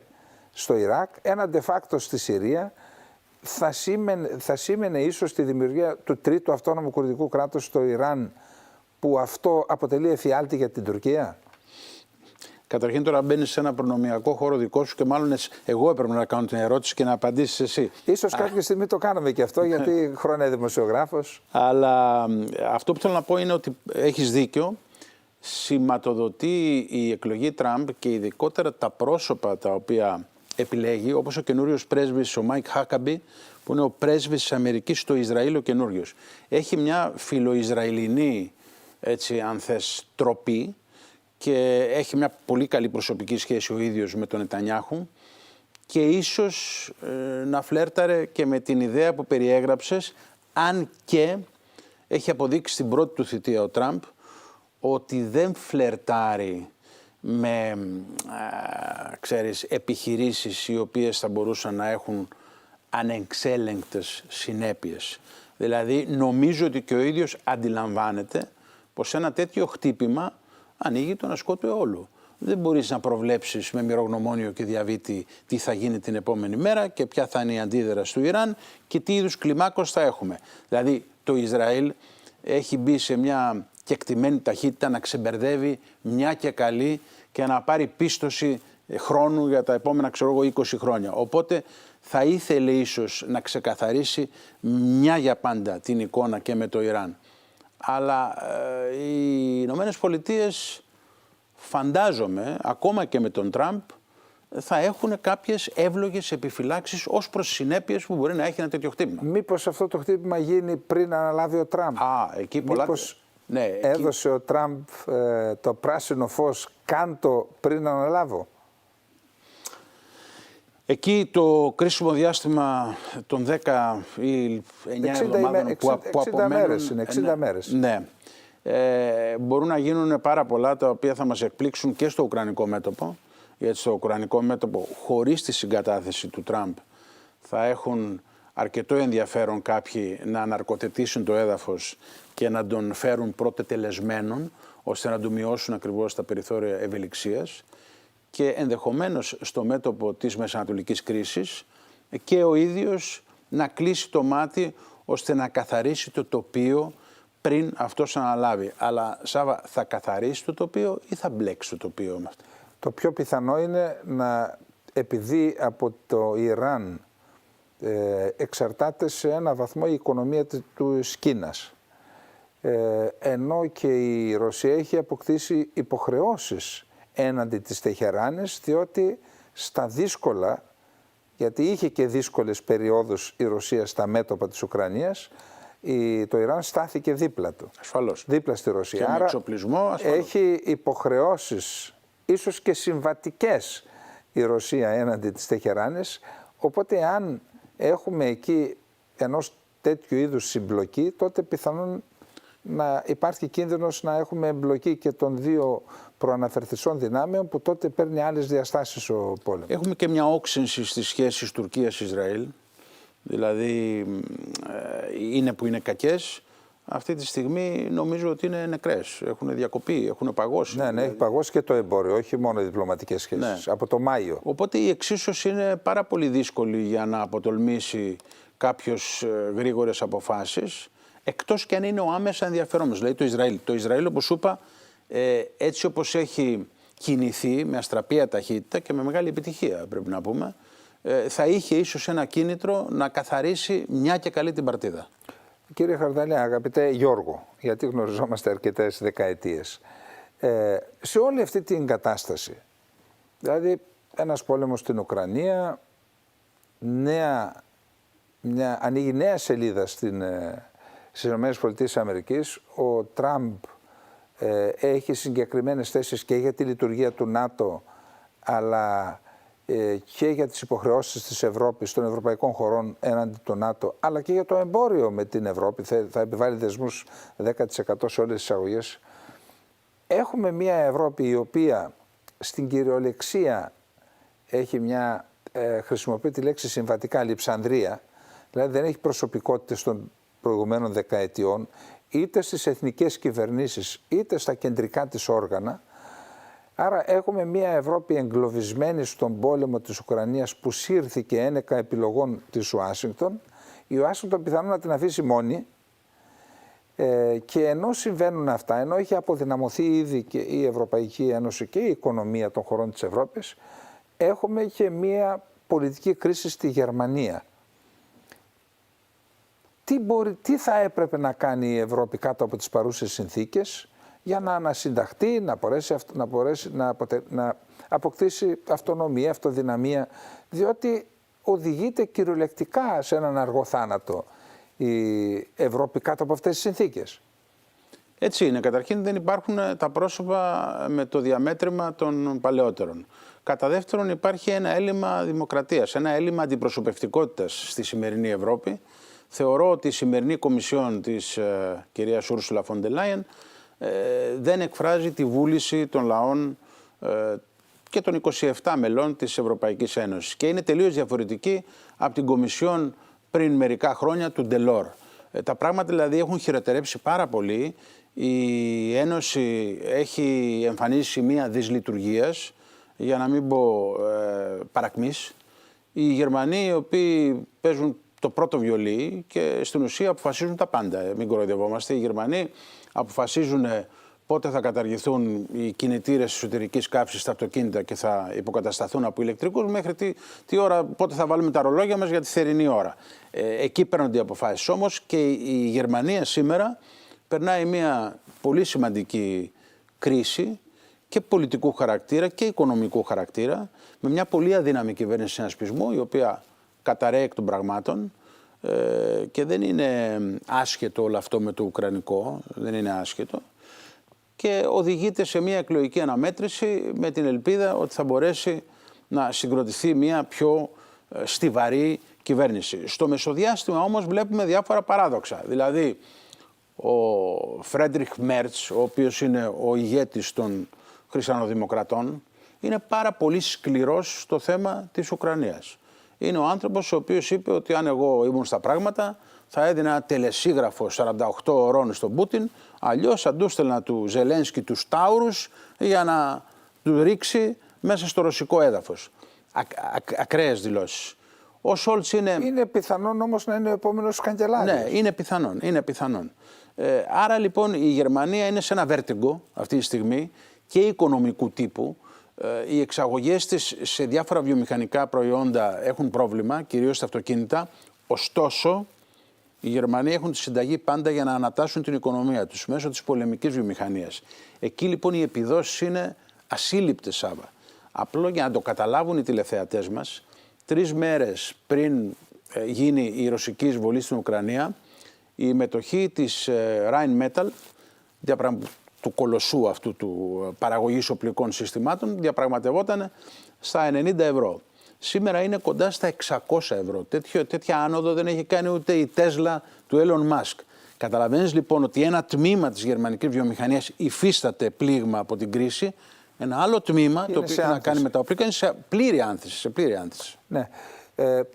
στο Ιράκ, ένα de facto στη Συρία, θα σήμαινε ίσως τη δημιουργία του 3ου αυτόνομου κουρδικού κράτους στο Ιράν, που αυτό αποτελεί εφιάλτη για την Τουρκία. Καταρχήν τώρα μπαίνεις σε ένα προνομιακό χώρο δικό σου και μάλλον εγώ έπρεπε να κάνω την ερώτηση και να απαντήσεις εσύ. Ίσως κάποια στιγμή το κάναμε και αυτό, γιατί χρόνια δημοσιογράφος. Αλλά αυτό που θέλω να πω είναι ότι έχεις δίκιο. Σηματοδοτεί η εκλογή Τραμπ και ειδικότερα τα πρόσωπα τα οποία επιλέγει, όπως ο καινούριος πρέσβης ο Μάικ Χάκαμπι, που είναι ο πρέσβης της Αμερικής στο Ισραήλ, ο καινούριος. Έχει μια φιλοϊσραηλινή, έτσι αν θες, τροπή και έχει μια πολύ καλή προσωπική σχέση ο ίδιος με τον Νετανιάχου και ίσως να φλέρταρε και με την ιδέα που περιέγραψες, αν και έχει αποδείξει στην πρώτη του θητεία ο Τραμπ ότι δεν φλερτάρει με ξέρεις, επιχειρήσεις οι οποίες θα μπορούσαν να έχουν ανεξέλεγκτες συνέπειες. Δηλαδή νομίζω ότι και ο ίδιος αντιλαμβάνεται πως ένα τέτοιο χτύπημα ανοίγει τον ασκό του αιώλου. Δεν μπορείς να προβλέψεις με μυρογνωμόνιο και διαβήτη τι θα γίνει την επόμενη μέρα και ποια θα είναι η αντίδραση του Ιράν και τι είδους κλιμάκος θα έχουμε. Δηλαδή το Ισραήλ έχει μπει σε μια κεκτημένη ταχύτητα να ξεμπερδεύει μια και καλή και να πάρει πίστοση χρόνου για τα επόμενα 20 χρόνια. Οπότε θα ήθελε ίσως να ξεκαθαρίσει μια για πάντα την εικόνα και με το Ιράν. Αλλά οι Ηνωμένες Πολιτείες, φαντάζομαι, ακόμα και με τον Τραμπ, θα έχουν κάποιες εύλογες επιφυλάξεις ως προς συνέπειες που μπορεί να έχει ένα τέτοιο χτύπημα. Μήπως αυτό το χτύπημα γίνει πριν αναλάβει ο Τραμπ? Εκεί πολλά... Μήπως ναι, έδωσε ο Τραμπ το πράσινο φως, κάντο πριν αναλάβω? Εκεί το κρίσιμο διάστημα των 10 ή 9 εβδομάδων που απομένουν... 60 μέρες είναι, 60 μέρες. Ναι. Μπορούν να γίνουν πάρα πολλά τα οποία θα μας εκπλήξουν και στο ουκρανικό μέτωπο, γιατί στο ουκρανικό μέτωπο χωρίς τη συγκατάθεση του Τραμπ θα έχουν αρκετό ενδιαφέρον κάποιοι να αναρκοθετήσουν το έδαφος και να τον φέρουν πρώτε τελεσμένον, ώστε να του μειώσουν ακριβώς τα περιθώρια ευελιξίας και ενδεχομένως στο μέτωπο της μεσανατολικής κρίσης και ο ίδιος να κλείσει το μάτι ώστε να καθαρίσει το τοπίο πριν αυτός αναλάβει. Αλλά Σάβα, θα καθαρίσει το τοπίο ή θα μπλέξει το τοπίο με αυτό? Το πιο πιθανό είναι να, επειδή από το Ιράν εξαρτάται σε ένα βαθμό η οικονομία της Κίνας, ενώ και η Ρωσία έχει αποκτήσει υποχρεώσεις έναντι της Τεχεράνης, διότι στα δύσκολα, γιατί είχε και δύσκολες περιόδους η Ρωσία στα μέτωπα της Ουκρανίας, το Ιράν στάθηκε δίπλα του. Ασφαλώς. Δίπλα στη Ρωσία. Και άρα με εξοπλισμό, ασφαλώς. έχει υποχρεώσεις, ίσως και συμβατικές, η Ρωσία έναντι της Τεχεράνης, οπότε αν έχουμε εκεί ενός τέτοιου είδους συμπλοκή, τότε πιθανόν να υπάρχει κίνδυνος να έχουμε εμπλοκή και των δύο προαναφερθησών δυνάμεων, που τότε παίρνει άλλες διαστάσεις ο πόλεμος. Έχουμε και μια όξυνση στις σχέσεις Τουρκίας-Ισραήλ, δηλαδή είναι που είναι κακές. Αυτή τη στιγμή νομίζω ότι είναι νεκρές, έχουν διακοπεί, έχουν παγώσει. Ναι, ναι, έχει παγώσει και το εμπόριο, όχι μόνο οι διπλωματικές σχέσεις, ναι. Από το Μάιο. Οπότε η εξίσωση είναι πάρα πολύ δύσκολη για να αποτολμήσει κάποιος γρήγορες αποφάσεις, εκτός και αν είναι ο άμεσα ενδιαφερόμενος, δηλαδή το Ισραήλ. Το Ισραήλ, όπως σου είπα, έτσι όπως έχει κινηθεί με αστραπία ταχύτητα και με μεγάλη επιτυχία, πρέπει να πούμε, θα είχε ίσως ένα κίνητρο να καθαρίσει μια και καλή την παρτίδα. Κύριε Χαρδαλιά, αγαπητέ Γιώργο, γιατί γνωριζόμαστε αρκετές δεκαετίες, σε όλη αυτή την κατάσταση, δηλαδή ένας πόλεμος στην Ουκρανία, ανοίγει νέα σελίδα στις ΗΠΑ, ο Τραμπ έχει συγκεκριμένες θέσεις και για τη λειτουργία του ΝΑΤΟ, αλλά και για τις υποχρεώσεις της Ευρώπης, των ευρωπαϊκών χωρών έναντι του ΝΑΤΟ, αλλά και για το εμπόριο με την Ευρώπη. Θα επιβάλλει δεσμούς 10% σε όλες τις εισαγωγές. Έχουμε μια Ευρώπη η οποία στην κυριολεξία έχει χρησιμοποιεί τη λέξη συμβατικά λειψανδρία, δηλαδή δεν έχει προσωπικότητες των προηγουμένων δεκαετιών, είτε στις εθνικές κυβερνήσεις, είτε στα κεντρικά της όργανα. Άρα έχουμε μια Ευρώπη εγκλωβισμένη στον πόλεμο της Ουκρανίας, που σύρθηκε ένεκα επιλογών της Ουάσιγκτον. Η Ουάσιγκτον πιθανόν να την αφήσει μόνη, και ενώ συμβαίνουν αυτά, ενώ έχει αποδυναμωθεί ήδη και η Ευρωπαϊκή Ένωση και η οικονομία των χωρών της Ευρώπης, έχουμε και μια πολιτική κρίση στη Γερμανία. Τι θα έπρεπε να κάνει η Ευρώπη κάτω από τις παρούσες συνθήκες για να ανασυνταχθεί, να αποκτήσει αυτονομία, αυτοδυναμία, διότι οδηγείται κυριολεκτικά σε έναν αργό θάνατο η Ευρώπη κάτω από αυτές τις συνθήκες. Έτσι είναι. Καταρχήν δεν υπάρχουν τα πρόσωπα με το διαμέτρημα των παλαιότερων. Κατά δεύτερον, υπάρχει ένα έλλειμμα δημοκρατίας, ένα έλλειμμα αντιπροσωπευτικότητας στη σημερινή Ευρώπη. Θεωρώ ότι η σημερινή Κομισιόν της κυρίας Ούρσουλα φον ντερ Λάιεν δεν εκφράζει τη βούληση των λαών και των 27 μελών της Ευρωπαϊκής Ένωσης και είναι τελείως διαφορετική από την Κομισιόν πριν μερικά χρόνια του Ντελόρ. Τα πράγματα δηλαδή έχουν χειροτερέψει πάρα πολύ. Η Ένωση έχει εμφανίσει μία δυσλειτουργίας, για να μην πω παρακμής. Οι Γερμανοί, οι οποίοι παίζουν το πρώτο βιολί και στην ουσία αποφασίζουν τα πάντα. Μην κοροϊδευόμαστε. Οι Γερμανοί αποφασίζουν πότε θα καταργηθούν οι κινητήρες εσωτερικής καύσης στα αυτοκίνητα και θα υποκατασταθούν από ηλεκτρικούς, μέχρι τι ώρα, πότε θα βάλουμε τα ρολόγια μας για τη θερινή ώρα. Εκεί παίρνονται οι αποφάσεις. Όμως και η Γερμανία σήμερα περνάει μια πολύ σημαντική κρίση και πολιτικού χαρακτήρα και οικονομικού χαρακτήρα, με μια πολύ αδύναμη κυβέρνηση συνασπισμού, η οποία καταραίει εκ των πραγμάτων και δεν είναι άσχετο όλο αυτό με το ουκρανικό, δεν είναι άσχετο, και οδηγείται σε μια εκλογική αναμέτρηση με την ελπίδα ότι θα μπορέσει να συγκροτηθεί μια πιο στιβαρή κυβέρνηση. Στο μεσοδιάστημα όμως βλέπουμε διάφορα παράδοξα. Δηλαδή ο Φρέντριχ Μέρτς, ο οποίος είναι ο ηγέτης των χριστιανοδημοκρατών, είναι πάρα πολύ σκληρός στο θέμα της Ουκρανίας. Είναι ο άνθρωπος ο οποίος είπε ότι αν εγώ ήμουν στα πράγματα θα έδινα ένα τελεσίγραφο 48 ωρών στον Πούτιν, αλλιώς θα του στέλνα του Ζελένσκι τους Τάουρους για να του ρίξει μέσα στο ρωσικό έδαφος. Ακραίες δηλώσεις. Ο Σόλτς είναι... Είναι πιθανόν όμως να είναι ο επόμενος καγκελάριος. Ναι, είναι πιθανόν. Άρα λοιπόν η Γερμανία είναι σε ένα βέρτιγκο αυτή τη στιγμή και οικονομικού τύπου. Οι εξαγωγές της σε διάφορα βιομηχανικά προϊόντα έχουν πρόβλημα, κυρίως στα αυτοκίνητα. Ωστόσο, οι Γερμανοί έχουν τη συνταγή πάντα για να ανατάσσουν την οικονομία τους μέσω της πολεμικής βιομηχανίας. Εκεί λοιπόν οι επιδόσεις είναι ασύλληπτες, Σάβα. Απλό για να το καταλάβουν οι τηλεθεατές μας, 3 μέρες πριν γίνει η ρωσική εισβολή στην Ουκρανία, η μετοχή της Rheinmetall, του κολοσσού αυτού του παραγωγής οπλικών συστημάτων, διαπραγματευόταν στα 90 ευρώ. Σήμερα είναι κοντά στα 600 ευρώ. Τέτοια άνοδο δεν έχει κάνει ούτε η Τέσλα του Elon Musk. Καταλαβαίνεις λοιπόν ότι ένα τμήμα της γερμανικής βιομηχανίας υφίσταται πλήγμα από την κρίση. Ένα άλλο τμήμα, είναι το οποίο έχει να κάνει με τα οπλικά, είναι σε πλήρη άνθηση. Ναι.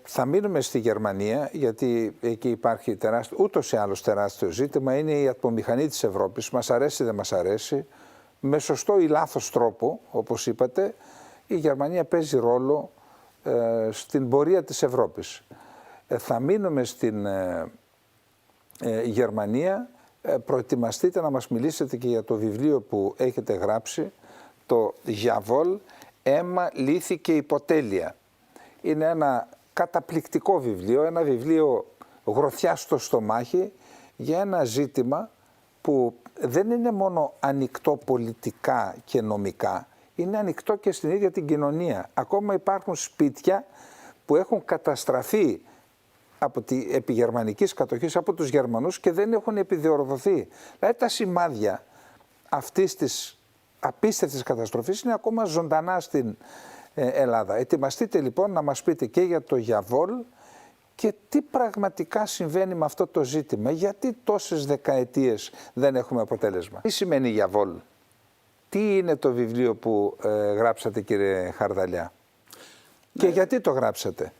Θα μείνουμε στη Γερμανία, γιατί εκεί υπάρχει ούτως ή άλλως τεράστιο ζήτημα. Είναι η ατμομηχανή της Ευρώπης. Μας αρέσει ή δεν μας αρέσει. Με σωστό ή λάθος τρόπο, όπως είπατε, η Γερμανία παίζει ρόλο στην πορεία της Ευρώπης. Θα μείνουμε στην Γερμανία. Προετοιμαστείτε να μας μιλήσετε και για το βιβλίο που έχετε γράψει, το «Γιαβόλ, αίμα, λύθη και υποτέλεια». Είναι ένα καταπληκτικό βιβλίο, ένα βιβλίο γροθιά στο στομάχι για ένα ζήτημα που δεν είναι μόνο ανοιχτό πολιτικά και νομικά, είναι ανοιχτό και στην ίδια την κοινωνία. Ακόμα υπάρχουν σπίτια που έχουν καταστραφεί από την επιγερμανικής κατοχής από τους Γερμανούς και δεν έχουν επιδιορθωθεί. Δηλαδή τα σημάδια αυτής της απίστευτης καταστροφής είναι ακόμα ζωντανά στην Ελλάδα. Ετοιμαστείτε λοιπόν να μας πείτε και για το Γιαβόλ και τι πραγματικά συμβαίνει με αυτό το ζήτημα. Γιατί τόσες δεκαετίες δεν έχουμε αποτέλεσμα. Τι σημαίνει Γιαβόλ? Τι είναι το βιβλίο που γράψατε, κύριε Χαρδαλιά? Και γιατί το γράψατε?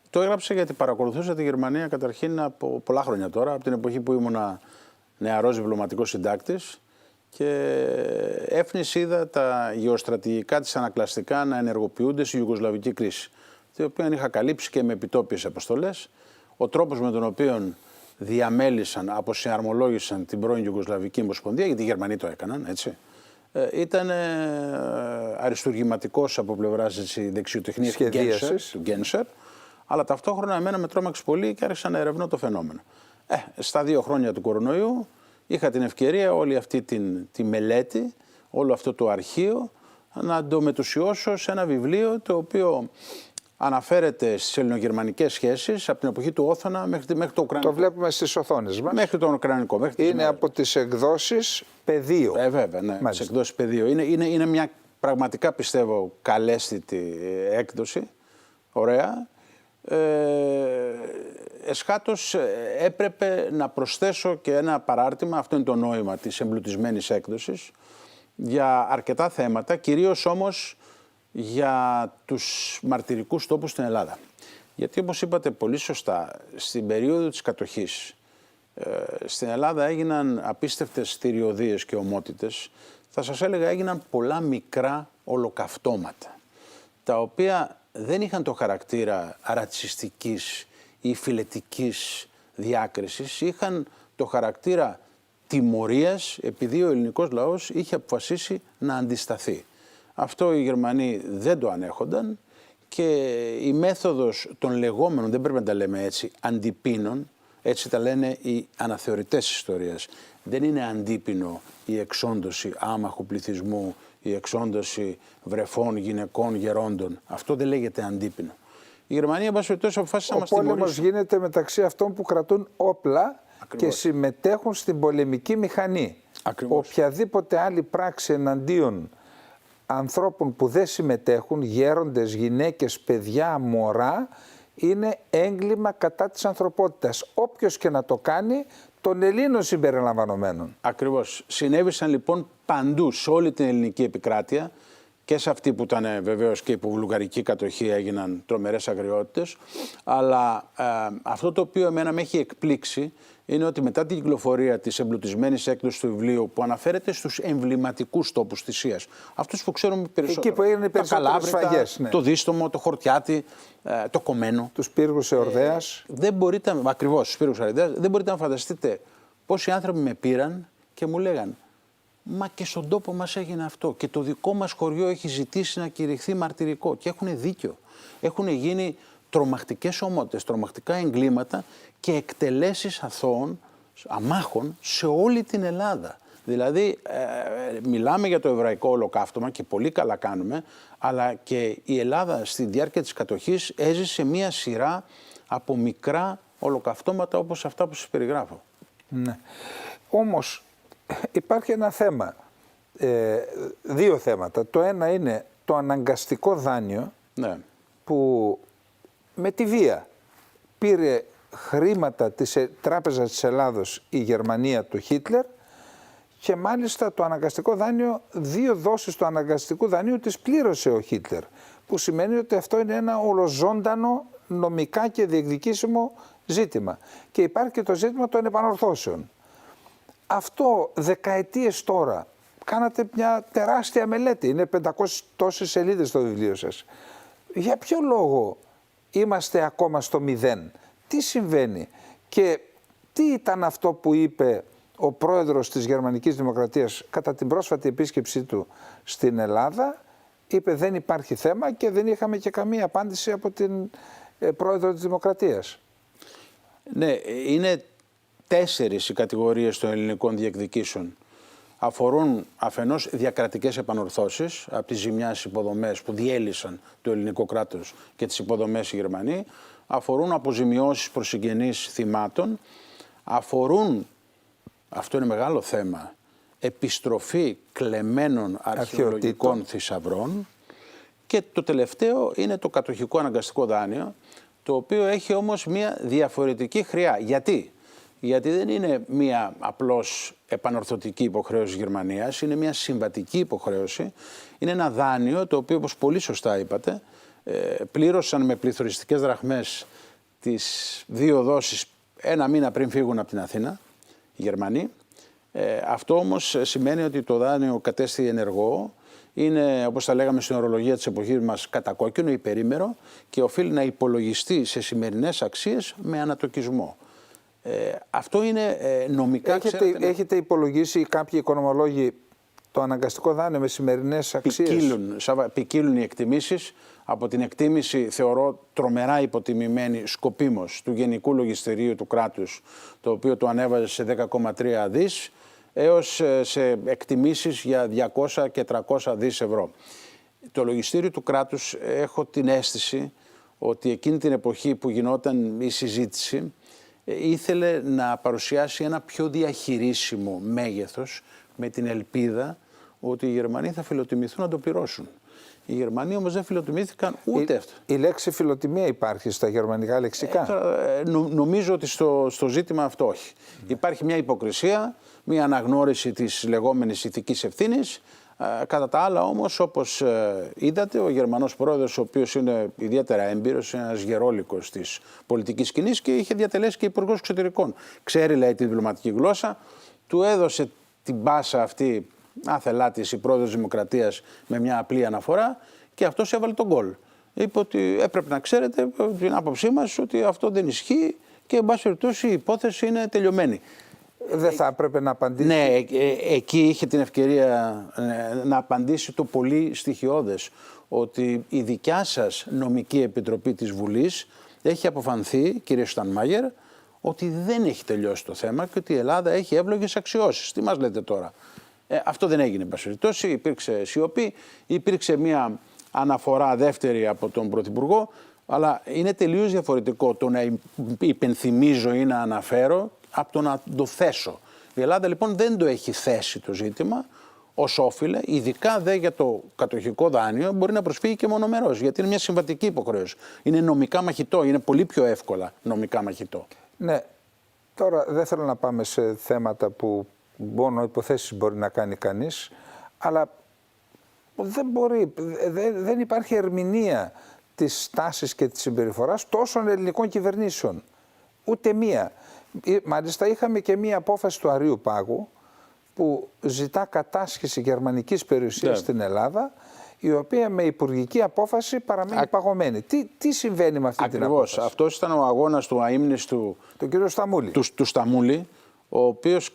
Το έγραψα γιατί παρακολουθούσα τη Γερμανία καταρχήν από πολλά χρόνια τώρα, από την εποχή που ήμουνα νεαρός διπλωματικός συντάκτης, και έφνης είδα τα γεωστρατηγικά της ανακλαστικά να ενεργοποιούνται στη Ιουγκοσλαβική κρίση, την οποία είχα καλύψει και με επιτόπιες αποστολές. Ο τρόπος με τον οποίο διαμέλυσαν, αποσυναρμολόγησαν την πρώην Ιουγκοσλαβική Ομοσπονδία, γιατί οι Γερμανοί το έκαναν, έτσι, ήταν αριστουργηματικός από πλευράς δεξιοτεχνίας του Γκένσερ, αλλά ταυτόχρονα εμένα με τρόμαξε πολύ και άρχισα να ερευνώ το φαινόμενο. Στα 2 χρόνια του κορονοϊού είχα την ευκαιρία όλη αυτή τη μελέτη, όλο αυτό το αρχείο, να το μετουσιώσω σε ένα βιβλίο το οποίο αναφέρεται στις ελληνογερμανικές σχέσεις από την εποχή του Όθωνα μέχρι το Ουκρανικό. Το βλέπουμε στις οθόνες μας. Μέχρι τον Ουκρανικό. Είναι από τις εκδόσεις Πεδίο. Βέβαια, ναι, τις εκδόσεις Πεδίο. Είναι μια πραγματικά, πιστεύω, καλέσθητη έκδοση. Ωραία. Εσχάτως έπρεπε να προσθέσω και ένα παράρτημα, αυτό είναι το νόημα της εμπλουτισμένης έκδοσης, για αρκετά θέματα, κυρίως όμως για τους μαρτυρικούς τόπους στην Ελλάδα. Γιατί όπως είπατε πολύ σωστά, στην περίοδο της κατοχής στην Ελλάδα έγιναν απίστευτες θηριωδίες και ομότητες. Θα σας έλεγα έγιναν πολλά μικρά ολοκαυτώματα, τα οποία δεν είχαν το χαρακτήρα ρατσιστικής ή φιλετικής διάκρισης, είχαν το χαρακτήρα τιμωρίας επειδή ο ελληνικός λαός είχε αποφασίσει να αντισταθεί. Αυτό οι Γερμανοί δεν το ανέχονταν και η μέθοδος των λεγόμενων, δεν πρέπει να τα λέμε έτσι, αντιπίνων, έτσι τα λένε οι αναθεωρητές ιστορίας. Δεν είναι αντίπινο η εξόντωση άμαχου πληθυσμού, η εξόντωση βρεφών, γυναικών, γερόντων. Αυτό δεν λέγεται αντίπινο. Η Γερμανία, εν πάση περιπτώσει, αποφάσισε να μας τιμωρήσει. Ο πόλεμος γίνεται μεταξύ αυτών που κρατούν όπλα και συμμετέχουν στην πολεμική μηχανή. Ακριβώς. Οποιαδήποτε άλλη πράξη εναντίον ανθρώπων που δεν συμμετέχουν, γέροντες, γυναίκες, παιδιά, μωρά, είναι έγκλημα κατά της ανθρωπότητας. Όποιος και να το κάνει, των Ελλήνων συμπεριλαμβανομένων. Ακριβώς. Συνέβησαν λοιπόν παντού, σε όλη την ελληνική επικράτεια, και σε αυτή που ήταν βεβαίως και υπό βουλγαρική κατοχή έγιναν τρομερές αγριότητες, αλλά αυτό το οποίο εμένα με έχει εκπλήξει είναι ότι μετά την κυκλοφορία της εμπλουτισμένης έκδοσης του βιβλίου που αναφέρεται στους εμβληματικούς τόπους θυσίας, αυτούς που ξέρουμε περισσότερο, εκεί που έγιναν οι περισσότερες σφαγές, ναι. το Δίστομο, το Χορτιάτι, το Κομμένο. Τους πύργους Εορδαίας. Δεν μπορείτε, ακριβώς, τους πύργους Εορδαίας, δεν μπορείτε να φανταστείτε πόσοι άνθρωποι με πήραν και μου λέγαν «Μα και στον τόπο μας έγινε αυτό και το δικό μας χωριό έχει ζητήσει να κηρυχθεί μαρτυρικό». Και έχουν δίκιο. Έχουν γίνει τρομακτικές ομότητες, τρομακτικά εγκλήματα και εκτελέσεις αθώων, αμάχων σε όλη την Ελλάδα. Δηλαδή μιλάμε για το εβραϊκό ολοκαύτωμα και πολύ καλά κάνουμε, αλλά και η Ελλάδα στη διάρκεια της κατοχής έζησε μία σειρά από μικρά ολοκαυτώματα όπως αυτά που σας περιγράφω. Ναι. Όμως υπάρχει ένα θέμα, δύο θέματα. Το ένα είναι το αναγκαστικό δάνειο, Ναι. που με τη βία πήρε χρήματα της Τράπεζας της Ελλάδος η Γερμανία του Χίτλερ και μάλιστα το αναγκαστικό δάνειο, 2 δόσεις του αναγκαστικού δανείου τις πλήρωσε ο Χίτλερ, που σημαίνει ότι αυτό είναι ένα ολοζώντανο νομικά και διεκδικήσιμο ζήτημα. Και υπάρχει και το ζήτημα των επανορθώσεων. Αυτό δεκαετίες τώρα, κάνατε μια τεράστια μελέτη, είναι 500 τόσες σελίδες στο βιβλίο σας. Για ποιο λόγο είμαστε ακόμα στο 0, τι συμβαίνει και τι ήταν αυτό που είπε ο πρόεδρος της Γερμανικής Δημοκρατίας κατά την πρόσφατη επίσκεψή του στην Ελλάδα? Είπε δεν υπάρχει θέμα και δεν είχαμε και καμία απάντηση από την πρόεδρο της Δημοκρατίας. Ναι, είναι 4 οι κατηγορίες των ελληνικών διεκδικήσεων. Αφορούν αφενός διακρατικές επανορθώσεις από τις ζημιάς υποδομές που διέλυσαν το ελληνικό κράτος και τις υποδομές οι Γερμανοί. Αφορούν αποζημιώσεις προς συγγενείς θυμάτων. Αφορούν, αυτό είναι μεγάλο θέμα, επιστροφή κλεμμένων αρχαιολογικών θησαυρών. Και το τελευταίο είναι το κατοχικό αναγκαστικό δάνειο, το οποίο έχει όμως μια διαφορετική χρειά. Γιατί δεν είναι μία απλώς επανορθωτική υποχρέωση της Γερμανίας, είναι μία συμβατική υποχρέωση. Είναι ένα δάνειο το οποίο, όπως πολύ σωστά είπατε, πλήρωσαν με πληθωριστικές δραχμές τις 2 δόσεις 1 μήνα πριν φύγουν από την Αθήνα οι Γερμανοί. Αυτό όμως σημαίνει ότι το δάνειο κατέστη ενεργό, είναι, όπως τα λέγαμε στην ορολογία της εποχής μας, κατακόκκινο, υπερήμερο και οφείλει να υπολογιστεί σε σημερινές αξίες με ανατοκισμό. Αυτό είναι νομικά, έχετε υπολογίσει κάποιοι οικονομολόγοι το αναγκαστικό δάνειο με σημερινές αξίες? Ποικίλουν οι εκτιμήσεις. Από την εκτίμηση, θεωρώ τρομερά υποτιμημένη σκοπίμως, του Γενικού Λογιστηρίου του κράτους, το οποίο το ανέβαζε σε 10,3 δις, έως σε εκτιμήσεις για 200 και 300 δις ευρώ. Το Λογιστήριο του κράτους, έχω την αίσθηση ότι εκείνη την εποχή που γινόταν η συζήτηση ήθελε να παρουσιάσει ένα πιο διαχειρίσιμο μέγεθος με την ελπίδα ότι οι Γερμανοί θα φιλοτιμηθούν να το πληρώσουν. Οι Γερμανοί όμως δεν φιλοτιμήθηκαν ούτε αυτό. Η λέξη φιλοτιμία υπάρχει στα γερμανικά λεξικά. Νομίζω ότι στο ζήτημα αυτό όχι. Υπάρχει μια υποκρισία, μια αναγνώριση της λεγόμενης ηθικής ευθύνης. Κατά τα άλλα όμως, όπως είδατε, ο Γερμανός πρόεδρος, ο οποίος είναι ιδιαίτερα έμπειρος, είναι ένας γερόλικος της πολιτικής σκηνής και είχε διατελέσει και υπουργός εξωτερικών. Ξέρει, λέει, τη διπλωματική γλώσσα, του έδωσε την πάσα αυτή άθελά της η πρόεδρος Δημοκρατίας με μια απλή αναφορά και αυτός έβαλε τον γκολ. Είπε ότι έπρεπε να ξέρετε την άποψή μας ότι αυτό δεν ισχύει και εν πάση περιπτώσει η υπόθεση είναι τελειωμένη. Δεν θα έπρεπε να απαντήσει. Ναι, εκεί είχε την ευκαιρία να απαντήσει το πολύ στοιχειώδες ότι η δικιά σας νομική επιτροπή της Βουλής έχει αποφανθεί, κύριε Στανμάγερ, ότι δεν έχει τελειώσει το θέμα και ότι η Ελλάδα έχει εύλογες αξιώσεις. Τι μας λέτε τώρα? Αυτό δεν έγινε, εν πάση περιπτώσει, υπήρξε σιωπή, υπήρξε μια αναφορά δεύτερη από τον Πρωθυπουργό, αλλά είναι τελείως διαφορετικό το να υπενθυμίζω ή να αναφέρω από το να το θέσω. Η Ελλάδα λοιπόν δεν το έχει θέσει το ζήτημα ως όφιλε, ειδικά δε για το κατοχικό δάνειο μπορεί να προσφύγει και μονομερός, γιατί είναι μια συμβατική υποχρέωση. Είναι νομικά μαχητό, είναι πολύ πιο εύκολα νομικά μαχητό. Ναι, τώρα δεν θέλω να πάμε σε θέματα που μόνο υποθέσεις μπορεί να κάνει κανείς, αλλά δεν υπάρχει ερμηνεία της στάσης και της συμπεριφοράς τόσων ελληνικών κυβερνήσεων. Ούτε μία. Μάλιστα είχαμε και μία απόφαση του Αρείου Πάγου που ζητά κατάσχεση γερμανικής περιουσίας στην Ελλάδα, η οποία με υπουργική απόφαση παραμένει παγωμένη. Τι συμβαίνει με αυτή την απόφαση? Αυτός ήταν ο αγώνας του αείμνηστου του κ. Σταμούλη. Του Σταμούλη, ο οποίος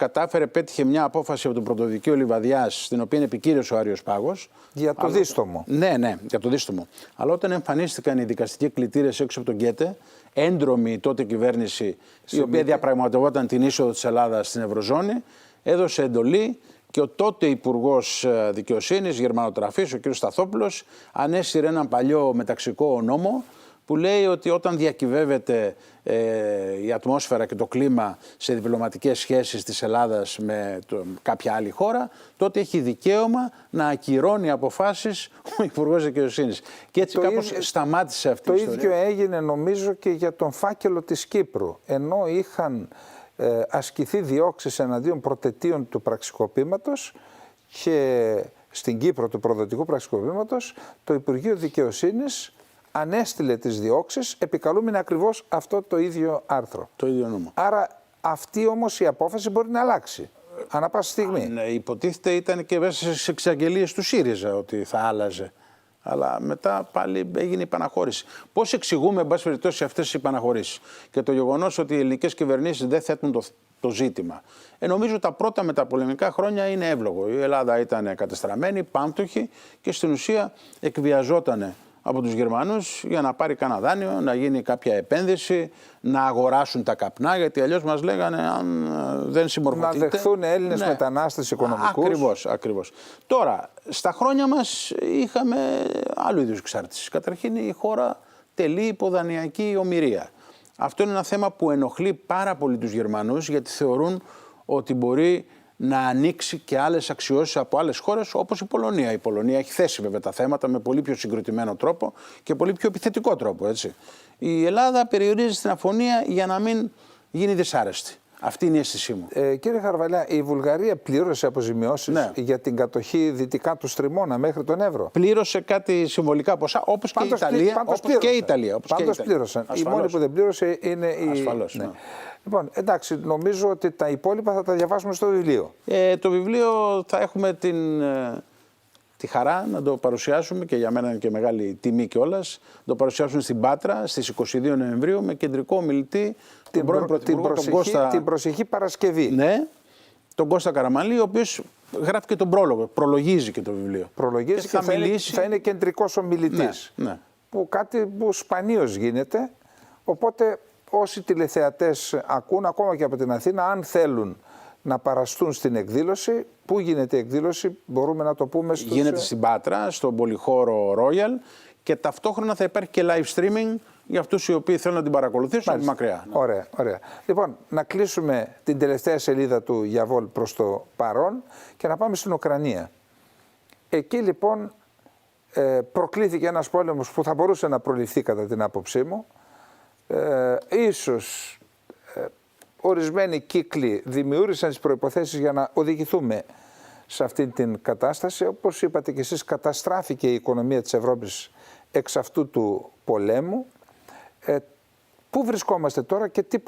πέτυχε μια απόφαση από τον Πρωτοδικείο Λιβαδιάς, στην οποία είναι επικύριος ο Άριος Πάγος. Για το δίστομο. Ναι, για το δίστομο. Αλλά όταν εμφανίστηκαν οι δικαστικοί κλητήρες έξω από τον Γκέτε, έντρομη τότε κυβέρνηση, η οποία διαπραγματευόταν την είσοδο της Ελλάδας στην Ευρωζώνη, έδωσε εντολή και ο τότε Υπουργός Δικαιοσύνης, Γερμανοτραφής, ο κ. Σταθόπουλος, ανέσυρε έναν παλιό μεταξικό νόμο που λέει ότι όταν διακυβεύεται η ατμόσφαιρα και το κλίμα σε διπλωματικές σχέσεις της Ελλάδας με κάποια άλλη χώρα, τότε έχει δικαίωμα να ακυρώνει αποφάσεις ο Υπουργός Δικαιοσύνης. Και έτσι κάπως σταμάτησε αυτή η ιστορία. Το ίδιο έγινε νομίζω και για τον φάκελο της Κύπρου. Ενώ είχαν ασκηθεί διώξεις εναντίον προτετείων του πραξικοπήματος και στην Κύπρο του προδοτικού πραξικοπήματος, το Υπουργείο Δικαιοσύνης ανέστειλε τις διώξεις επικαλούμενοι ακριβώς αυτό το ίδιο άρθρο. Το ίδιο νόμο. Άρα αυτή όμως η απόφαση μπορεί να αλλάξει ανά πάσα στιγμή. Ναι, υποτίθεται ήταν και μέσα στις εξαγγελίες του ΣΥΡΙΖΑ ότι θα άλλαζε. Αλλά μετά πάλι έγινε η παναχώρηση. Πώς εξηγούμε, εν πάση περιπτώσει, αυτές τις επαναχωρήσεις και το γεγονός ότι οι ελληνικές κυβερνήσεις δεν θέτουν το ζήτημα? Νομίζω τα πρώτα μεταπολεμικά χρόνια είναι εύλογο. Η Ελλάδα ήταν κατεστραμμένη, πάμπτωχη και στην ουσία εκβιαζότανε από τους Γερμανούς για να πάρει κανένα δάνειο, να γίνει κάποια επένδυση, να αγοράσουν τα καπνά, γιατί αλλιώς μας λέγανε αν δεν συμμορφωθείτε. Να δεχθούν Έλληνες μετανάστες οικονομικούς. Ακριβώς. Τώρα, στα χρόνια μας είχαμε άλλου είδους εξάρτηση. Καταρχήν η χώρα τελεί υποδανειακή ομηρία. Αυτό είναι ένα θέμα που ενοχλεί πάρα πολύ τους Γερμανούς, γιατί θεωρούν ότι μπορεί να ανοίξει και άλλες αξιώσεις από άλλες χώρες όπως η Πολωνία. Η Πολωνία έχει θέσει βέβαια τα θέματα με πολύ πιο συγκροτημένο τρόπο και πολύ πιο επιθετικό τρόπο. Έτσι. Η Ελλάδα περιορίζει την αφωνία για να μην γίνει δυσάρεστη. Αυτή είναι η αίσθησή μου. Κύριε Χαρβαλιά, η Βουλγαρία πλήρωσε αποζημιώσεις για την κατοχή δυτικά του Στριμώνα μέχρι τον Εύρο? Πλήρωσε κάτι συμβολικά ποσά, όπως και η Ιταλία. Πάντως πλήρωσαν. Η μόνη που δεν πλήρωσε είναι η... Ασφαλώς, ναι. Λοιπόν, εντάξει, νομίζω ότι τα υπόλοιπα θα τα διαβάσουμε στο βιβλίο. Το βιβλίο θα έχουμε τη χαρά να το παρουσιάσουμε και για μένα είναι και μεγάλη τιμή κιόλας. Το παρουσιάσουμε στην Πάτρα στις 22 Νοεμβρίου με κεντρικό ομιλητή την προσεχή Παρασκευή. Ναι, τον Κώστα Καραμανλή, ο οποίος γράφει και τον πρόλογο, προλογίζει και το βιβλίο. Προλογίζει και θα είναι κεντρικός ομιλητής. Ναι. Που κάτι που σπανίως γίνεται, οπότε όσοι τηλεθεατές ακούν ακόμα και από την Αθήνα, αν θέλουν να παραστούν στην εκδήλωση, πού γίνεται η εκδήλωση, μπορούμε να το πούμε Γίνεται στην Πάτρα, στον πολυχώρο Royal και ταυτόχρονα θα υπάρχει και live streaming για αυτούς οι οποίοι θέλουν να την παρακολουθήσουν από μακριά. Ωραία, ωραία. Λοιπόν, να κλείσουμε την τελευταία σελίδα του Γιαβόλ προς το παρόν και να πάμε στην Ουκρανία. Εκεί λοιπόν προκλήθηκε ένας πόλεμος που θα μπορούσε να προληφθεί κατά την άποψή μου. Ίσως ορισμένοι κύκλοι δημιούργησαν τις προϋποθέσεις για να οδηγηθούμε σε αυτή την κατάσταση. Όπως είπατε και εσείς, καταστράφηκε η οικονομία της Ευρώπης εξ αυτού του πολέμου. Πού βρισκόμαστε τώρα και τι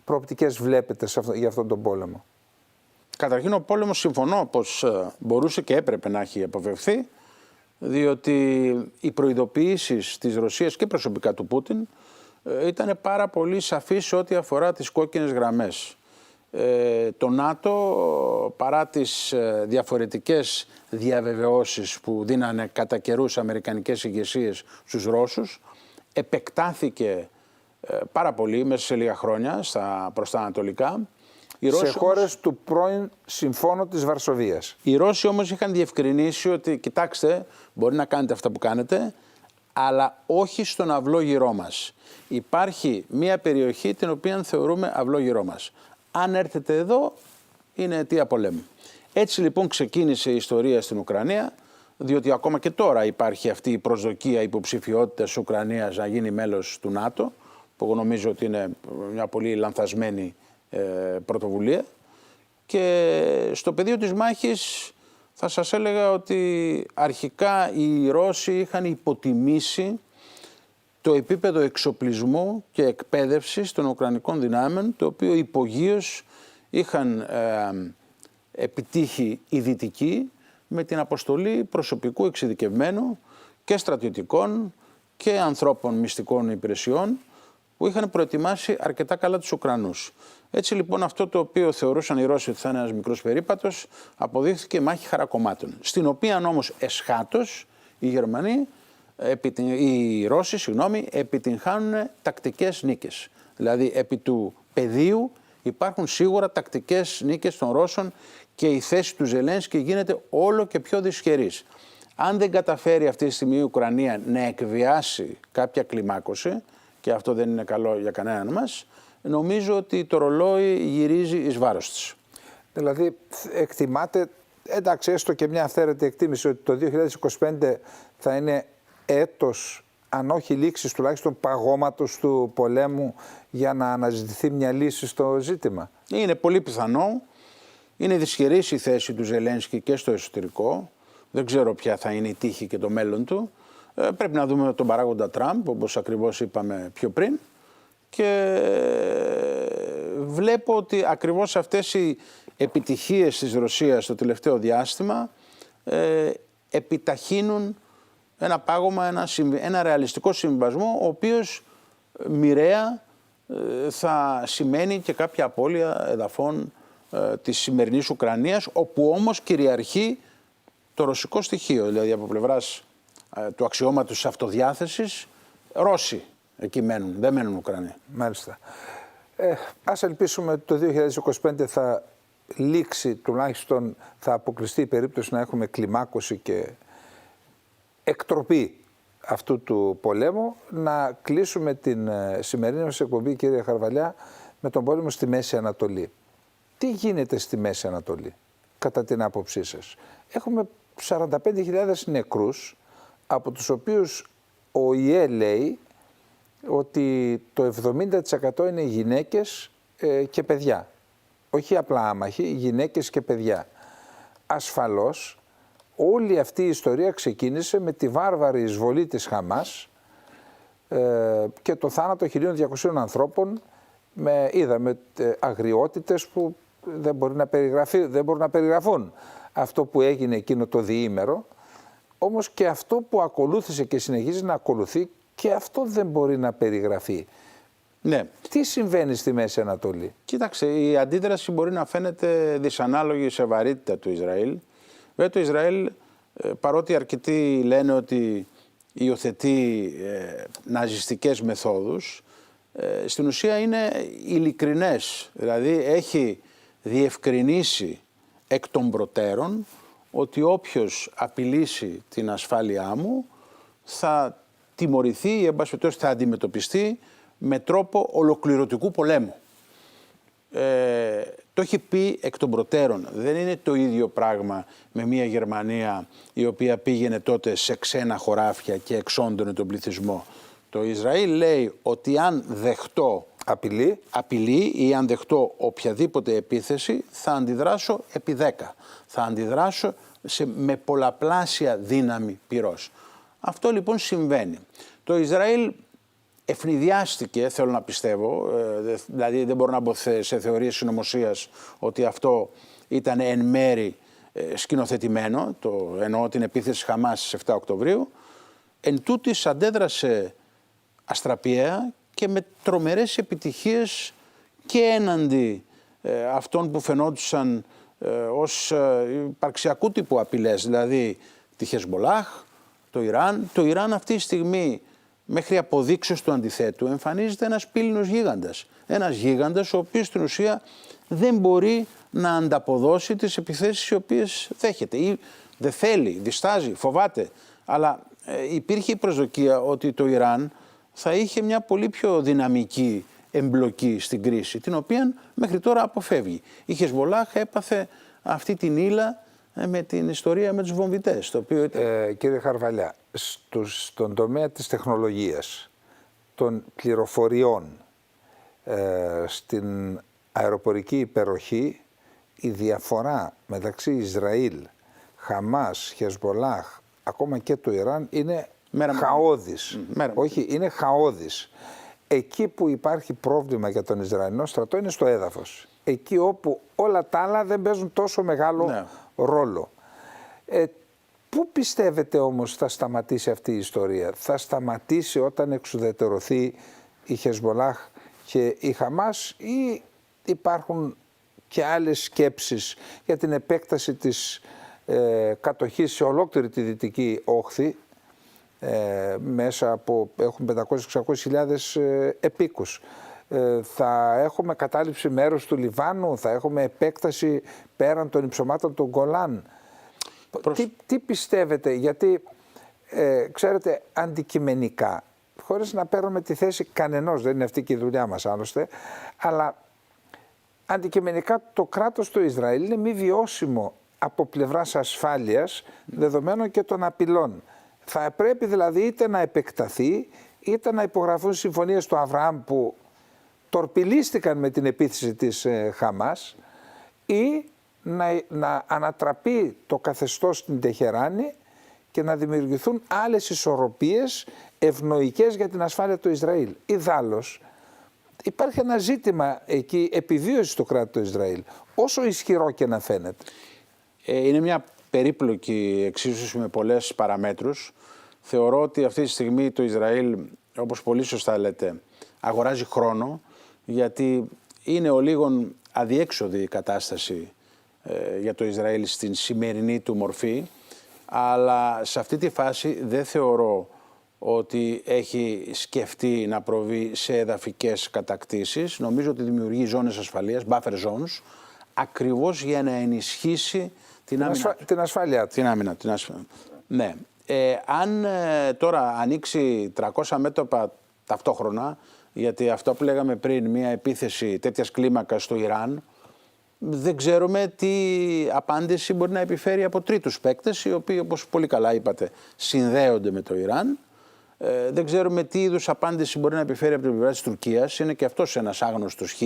προοπτικές βλέπετε για αυτόν τον πόλεμο? Καταρχήν ο πόλεμος συμφωνώ πως μπορούσε και έπρεπε να έχει αποφευθεί, διότι οι προειδοποιήσεις της Ρωσίας και προσωπικά του Πούτιν ήταν πάρα πολύ σαφείς σε ό,τι αφορά τις κόκκινες γραμμές. Το ΝΑΤΟ, παρά τις διαφορετικές διαβεβαιώσεις που δίνανε κατά καιρούς αμερικανικές ηγεσίες στους Ρώσους, επεκτάθηκε πάρα πολύ μέσα σε λίγα χρόνια προς τα ανατολικά. Σε χώρες του πρώην Συμφώνου της Βαρσοβίας. Οι Ρώσοι όμως είχαν διευκρινίσει ότι κοιτάξτε, μπορεί να κάνετε αυτά που κάνετε, αλλά όχι στον αυλόγυρό μας. Υπάρχει μια περιοχή την οποία θεωρούμε αυλόγυρό μας. Αν έρθετε εδώ, είναι αιτία πολέμου. Έτσι λοιπόν ξεκίνησε η ιστορία στην Ουκρανία, διότι ακόμα και τώρα υπάρχει αυτή η προσδοκία υποψηφιότητας της Ουκρανίας να γίνει μέλος του ΝΑΤΟ, που εγώ νομίζω ότι είναι μια πολύ λανθασμένη πρωτοβουλία. Και στο πεδίο της μάχης θα σας έλεγα ότι αρχικά οι Ρώσοι είχαν υποτιμήσει το επίπεδο εξοπλισμού και εκπαίδευσης των Ουκρανικών δυνάμεων, το οποίο υπογείως είχαν επιτύχει οι Δυτικοί με την αποστολή προσωπικού εξειδικευμένου και στρατιωτικών και ανθρώπων μυστικών υπηρεσιών που είχαν προετοιμάσει αρκετά καλά τους Ουκρανούς. Έτσι λοιπόν αυτό το οποίο θεωρούσαν οι Ρώσοι ότι θα είναι ένας μικρός περίπατος αποδείχθηκε μάχη χαρακομμάτων, στην οποία όμως εσχάτως οι Ρώσοι επιτυγχάνουν τακτικές νίκες. Δηλαδή επί του πεδίου υπάρχουν σίγουρα τακτικές νίκες των Ρώσων και η θέση του Ζελένσκι γίνεται όλο και πιο δυσχερής. Αν δεν καταφέρει αυτή τη στιγμή η Ουκρανία να εκβιάσει κάποια κλιμάκωση, και αυτό δεν είναι καλό για κανέναν μας, νομίζω ότι το ρολόι γυρίζει εις βάρος της. Δηλαδή εκτιμάτε, εντάξει έστω και μια αυθαίρετη εκτίμηση, ότι το 2025 θα είναι έτος, αν όχι λήξης τουλάχιστον παγώματος του πολέμου, για να αναζητηθεί μια λύση στο ζήτημα? Είναι πολύ πιθανό. Είναι δυσχερής η θέση του Ζελένσκι και στο εσωτερικό. Δεν ξέρω ποια θα είναι η τύχη και το μέλλον του. Πρέπει να δούμε τον παράγοντα Τραμπ, όπως ακριβώς είπαμε πιο πριν. Και βλέπω ότι ακριβώς αυτές οι επιτυχίες της Ρωσίας στο τελευταίο διάστημα επιταχύνουν ένα πάγωμα, ένα ρεαλιστικό συμβιβασμό, ο οποίος μοιραία θα σημαίνει και κάποια απώλεια εδαφών της σημερινής Ουκρανίας, όπου όμως κυριαρχεί το ρωσικό στοιχείο, δηλαδή από πλευράς του αξιώματος της αυτοδιάθεσης, Ρώσοι εκεί μένουν, δεν μένουν Ουκρανοί. Μάλιστα. Ας ελπίσουμε ότι το 2025 θα λήξει, τουλάχιστον θα αποκλειστεί η περίπτωση να έχουμε κλιμάκωση και εκτροπή αυτού του πολέμου. Να κλείσουμε την σημερινή μας εκπομπή, κύριε Χαρβαλιά, με τον πόλεμο στη Μέση Ανατολή. Τι γίνεται στη Μέση Ανατολή, κατά την άποψή σας? Έχουμε 45.000 νεκρούς, από τους οποίους ο ΙΕ λέει ότι το 70% είναι γυναίκες και παιδιά. Όχι απλά άμαχοι, γυναίκες και παιδιά. Ασφαλώς, όλη αυτή η ιστορία ξεκίνησε με τη βάρβαρη εισβολή της Χαμάς και το θάνατο 1.200 ανθρώπων. Είδαμε αγριότητες που δεν μπορούν να περιγραφούν αυτό που έγινε εκείνο το διήμερο. Όμως και αυτό που ακολούθησε και συνεχίζει να ακολουθεί, και αυτό δεν μπορεί να περιγραφεί. Ναι. Τι συμβαίνει στη Μέση Ανατολή? Κοίταξε, η αντίδραση μπορεί να φαίνεται δυσανάλογη σε βαρύτητα του Ισραήλ. Βέβαια το Ισραήλ, παρότι αρκετοί λένε ότι υιοθετεί ναζιστικές μεθόδους, στην ουσία είναι ειλικρινές. Δηλαδή έχει διευκρινίσει εκ των προτέρων ότι όποιος απειλήσει την ασφάλειά μου θα τιμωρηθεί ή εν πάση περιπτώσει θα αντιμετωπιστεί με τρόπο ολοκληρωτικού πολέμου. Το έχει πει εκ των προτέρων. Δεν είναι το ίδιο πράγμα με μια Γερμανία η οποία πήγαινε τότε σε ξένα χωράφια και εξόντωνε τον πληθυσμό. Το Ισραήλ λέει ότι αν δεχτώ απειλή ή αν δεχτώ οποιαδήποτε επίθεση θα αντιδράσω επί 10. Θα αντιδράσω με πολλαπλάσια δύναμη πυρός. Αυτό λοιπόν συμβαίνει. Το Ισραήλ ευνηδιάστηκε, θέλω να πιστεύω, δηλαδή δεν μπορώ να μπω σε θεωρίες συνωμοσίας ότι αυτό ήταν εν μέρη σκηνοθετημένο, εννοώ την επίθεση Χαμάς στις 7 Οκτωβρίου, εν τούτης αντέδρασε αστραπιαία και με τρομερές επιτυχίες και έναντι αυτών που φαινόντουσαν ως υπαρξιακού τύπου απειλές, δηλαδή τη Χεσμολάχ, το Ιράν. Το Ιράν αυτή τη στιγμή, μέχρι αποδείξεως του αντιθέτου, εμφανίζεται ένας πύληνος γίγαντας. Ένας γίγαντας ο οποίος στην ουσία δεν μπορεί να ανταποδώσει τις επιθέσεις οι οποίες δέχεται ή δεν θέλει, διστάζει, φοβάται. Αλλά υπήρχε η προσδοκία ότι το Ιράν θα είχε μια πολύ πιο δυναμική εμπλοκή στην κρίση, την οποία μέχρι τώρα αποφεύγει. Η Χεσμολάχ έπαθε αυτή την ύλα με την ιστορία με τους βομβιτές. Το οποίο... Κύριε Χαρβαλιά, στον τομέα της τεχνολογίας, των πληροφοριών, στην αεροπορική υπεροχή, η διαφορά μεταξύ Ισραήλ, Χαμάς, Χεσμολάχ, ακόμα και του Ιράν είναι χαώδης. Όχι, είναι χαώδης. Εκεί που υπάρχει πρόβλημα για τον Ισραηλινό στρατό είναι στο έδαφος. Εκεί όπου όλα τα άλλα δεν παίζουν τόσο μεγάλο ρόλο. Πού πιστεύετε όμως θα σταματήσει αυτή η ιστορία? Θα σταματήσει όταν εξουδετερωθεί η Χεσμολάχ και η Χαμάς ή υπάρχουν και άλλες σκέψεις για την επέκταση της κατοχής σε ολόκληρη τη Δυτική Όχθη μέσα από, έχουμε 500-600 επίκους. Θα έχουμε κατάληψη μέρους του Λιβάνου, θα έχουμε επέκταση πέραν των υψωμάτων των Γκολάν. Τι πιστεύετε, γιατί ξέρετε αντικειμενικά, χωρίς να παίρνουμε τη θέση κανενός, δεν είναι αυτή και η δουλειά μας άλλωστε, αλλά αντικειμενικά το κράτος του Ισραήλ είναι μη βιώσιμο από πλευράς ασφάλειας δεδομένων και των απειλών. Θα πρέπει δηλαδή είτε να επεκταθεί είτε να υπογραφούν συμφωνίες του Αβραάμ που τορπιλίστηκαν με την επίθεση της Χαμάς ή να ανατραπεί το καθεστώς στην Τεχεράνη και να δημιουργηθούν άλλες ισορροπίες ευνοϊκές για την ασφάλεια του Ισραήλ. Ιδάλλως υπάρχει ένα ζήτημα εκεί επιβίωσης του κράτους του Ισραήλ, όσο ισχυρό και να φαίνεται. Είναι μια περίπλοκη εξίσωση με πολλές παραμέτρους. Θεωρώ ότι αυτή τη στιγμή το Ισραήλ, όπως πολύ σωστά λέτε, αγοράζει χρόνο, γιατί είναι ο λίγον αδιέξοδη η κατάσταση για το Ισραήλ στην σημερινή του μορφή, αλλά σε αυτή τη φάση δεν θεωρώ ότι έχει σκεφτεί να προβεί σε εδαφικές κατακτήσεις. Νομίζω ότι δημιουργεί ζώνες ασφαλείας, buffer zones, ακριβώς για να ενισχύσει την ασφάλειά του. Την άμυνα, την ασφάλεια. Ναι. Αν τώρα ανοίξει 300 μέτωπα ταυτόχρονα, γιατί αυτό που λέγαμε πριν, μια επίθεση τέτοιας κλίμακας στο Ιράν, δεν ξέρουμε τι απάντηση μπορεί να επιφέρει από τρίτους παίκτες, οι οποίοι, όπως πολύ καλά είπατε, συνδέονται με το Ιράν. Δεν ξέρουμε τι είδους απάντηση μπορεί να επιφέρει από την πλευρά της Τουρκίας. Είναι και αυτός ένας άγνωστος χ.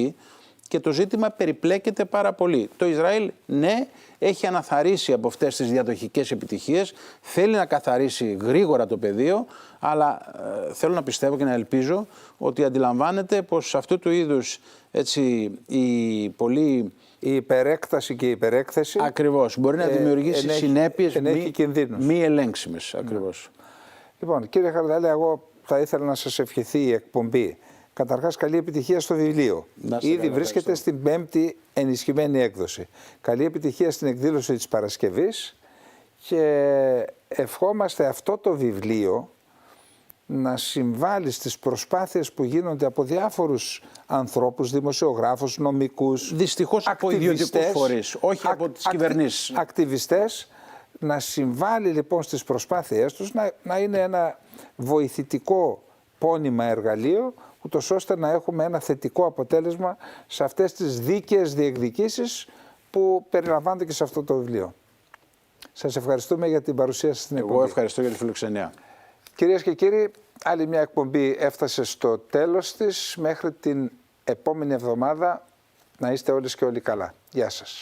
Και το ζήτημα περιπλέκεται πάρα πολύ. Το Ισραήλ, ναι, έχει αναθαρρύσει από αυτές τις διαδοχικές επιτυχίες, θέλει να καθαρίσει γρήγορα το πεδίο, αλλά θέλω να πιστεύω και να ελπίζω ότι αντιλαμβάνεται πως αυτού του είδους η υπερέκταση και η υπερέκθεση ακριβώς μπορεί να δημιουργήσει συνέπειες μη ελέγξιμες. Ακριβώς. Λοιπόν, κύριε Χαρδαλή, εγώ θα ήθελα να σας ευχηθεί η εκπομπή. Καταρχάς, καλή επιτυχία στο βιβλίο. Ήδη βρίσκεται στην 5η ενισχυμένη έκδοση. Καλή επιτυχία στην εκδήλωση της Παρασκευής και ευχόμαστε αυτό το βιβλίο να συμβάλλει στις προσπάθειες που γίνονται από διάφορους ανθρώπους, δημοσιογράφους, νομικούς, δυστυχώς από ιδιωτικούς φορείς, όχι από τις κυβερνήσεις. Ακτιβιστές, να συμβάλλει λοιπόν στις προσπάθειές τους να είναι ένα βοηθητικό πόνημα εργαλείο, ούτως ώστε να έχουμε ένα θετικό αποτέλεσμα σε αυτές τις δίκαιες διεκδικήσεις που περιλαμβάνονται και σε αυτό το βιβλίο. Σας ευχαριστούμε για την παρουσία σας στην εκπομπή. Εγώ ευχαριστώ για τη φιλοξενία. Κυρίες και κύριοι, άλλη μια εκπομπή έφτασε στο τέλος της. Μέχρι την επόμενη εβδομάδα να είστε όλες και όλοι καλά. Γεια σας.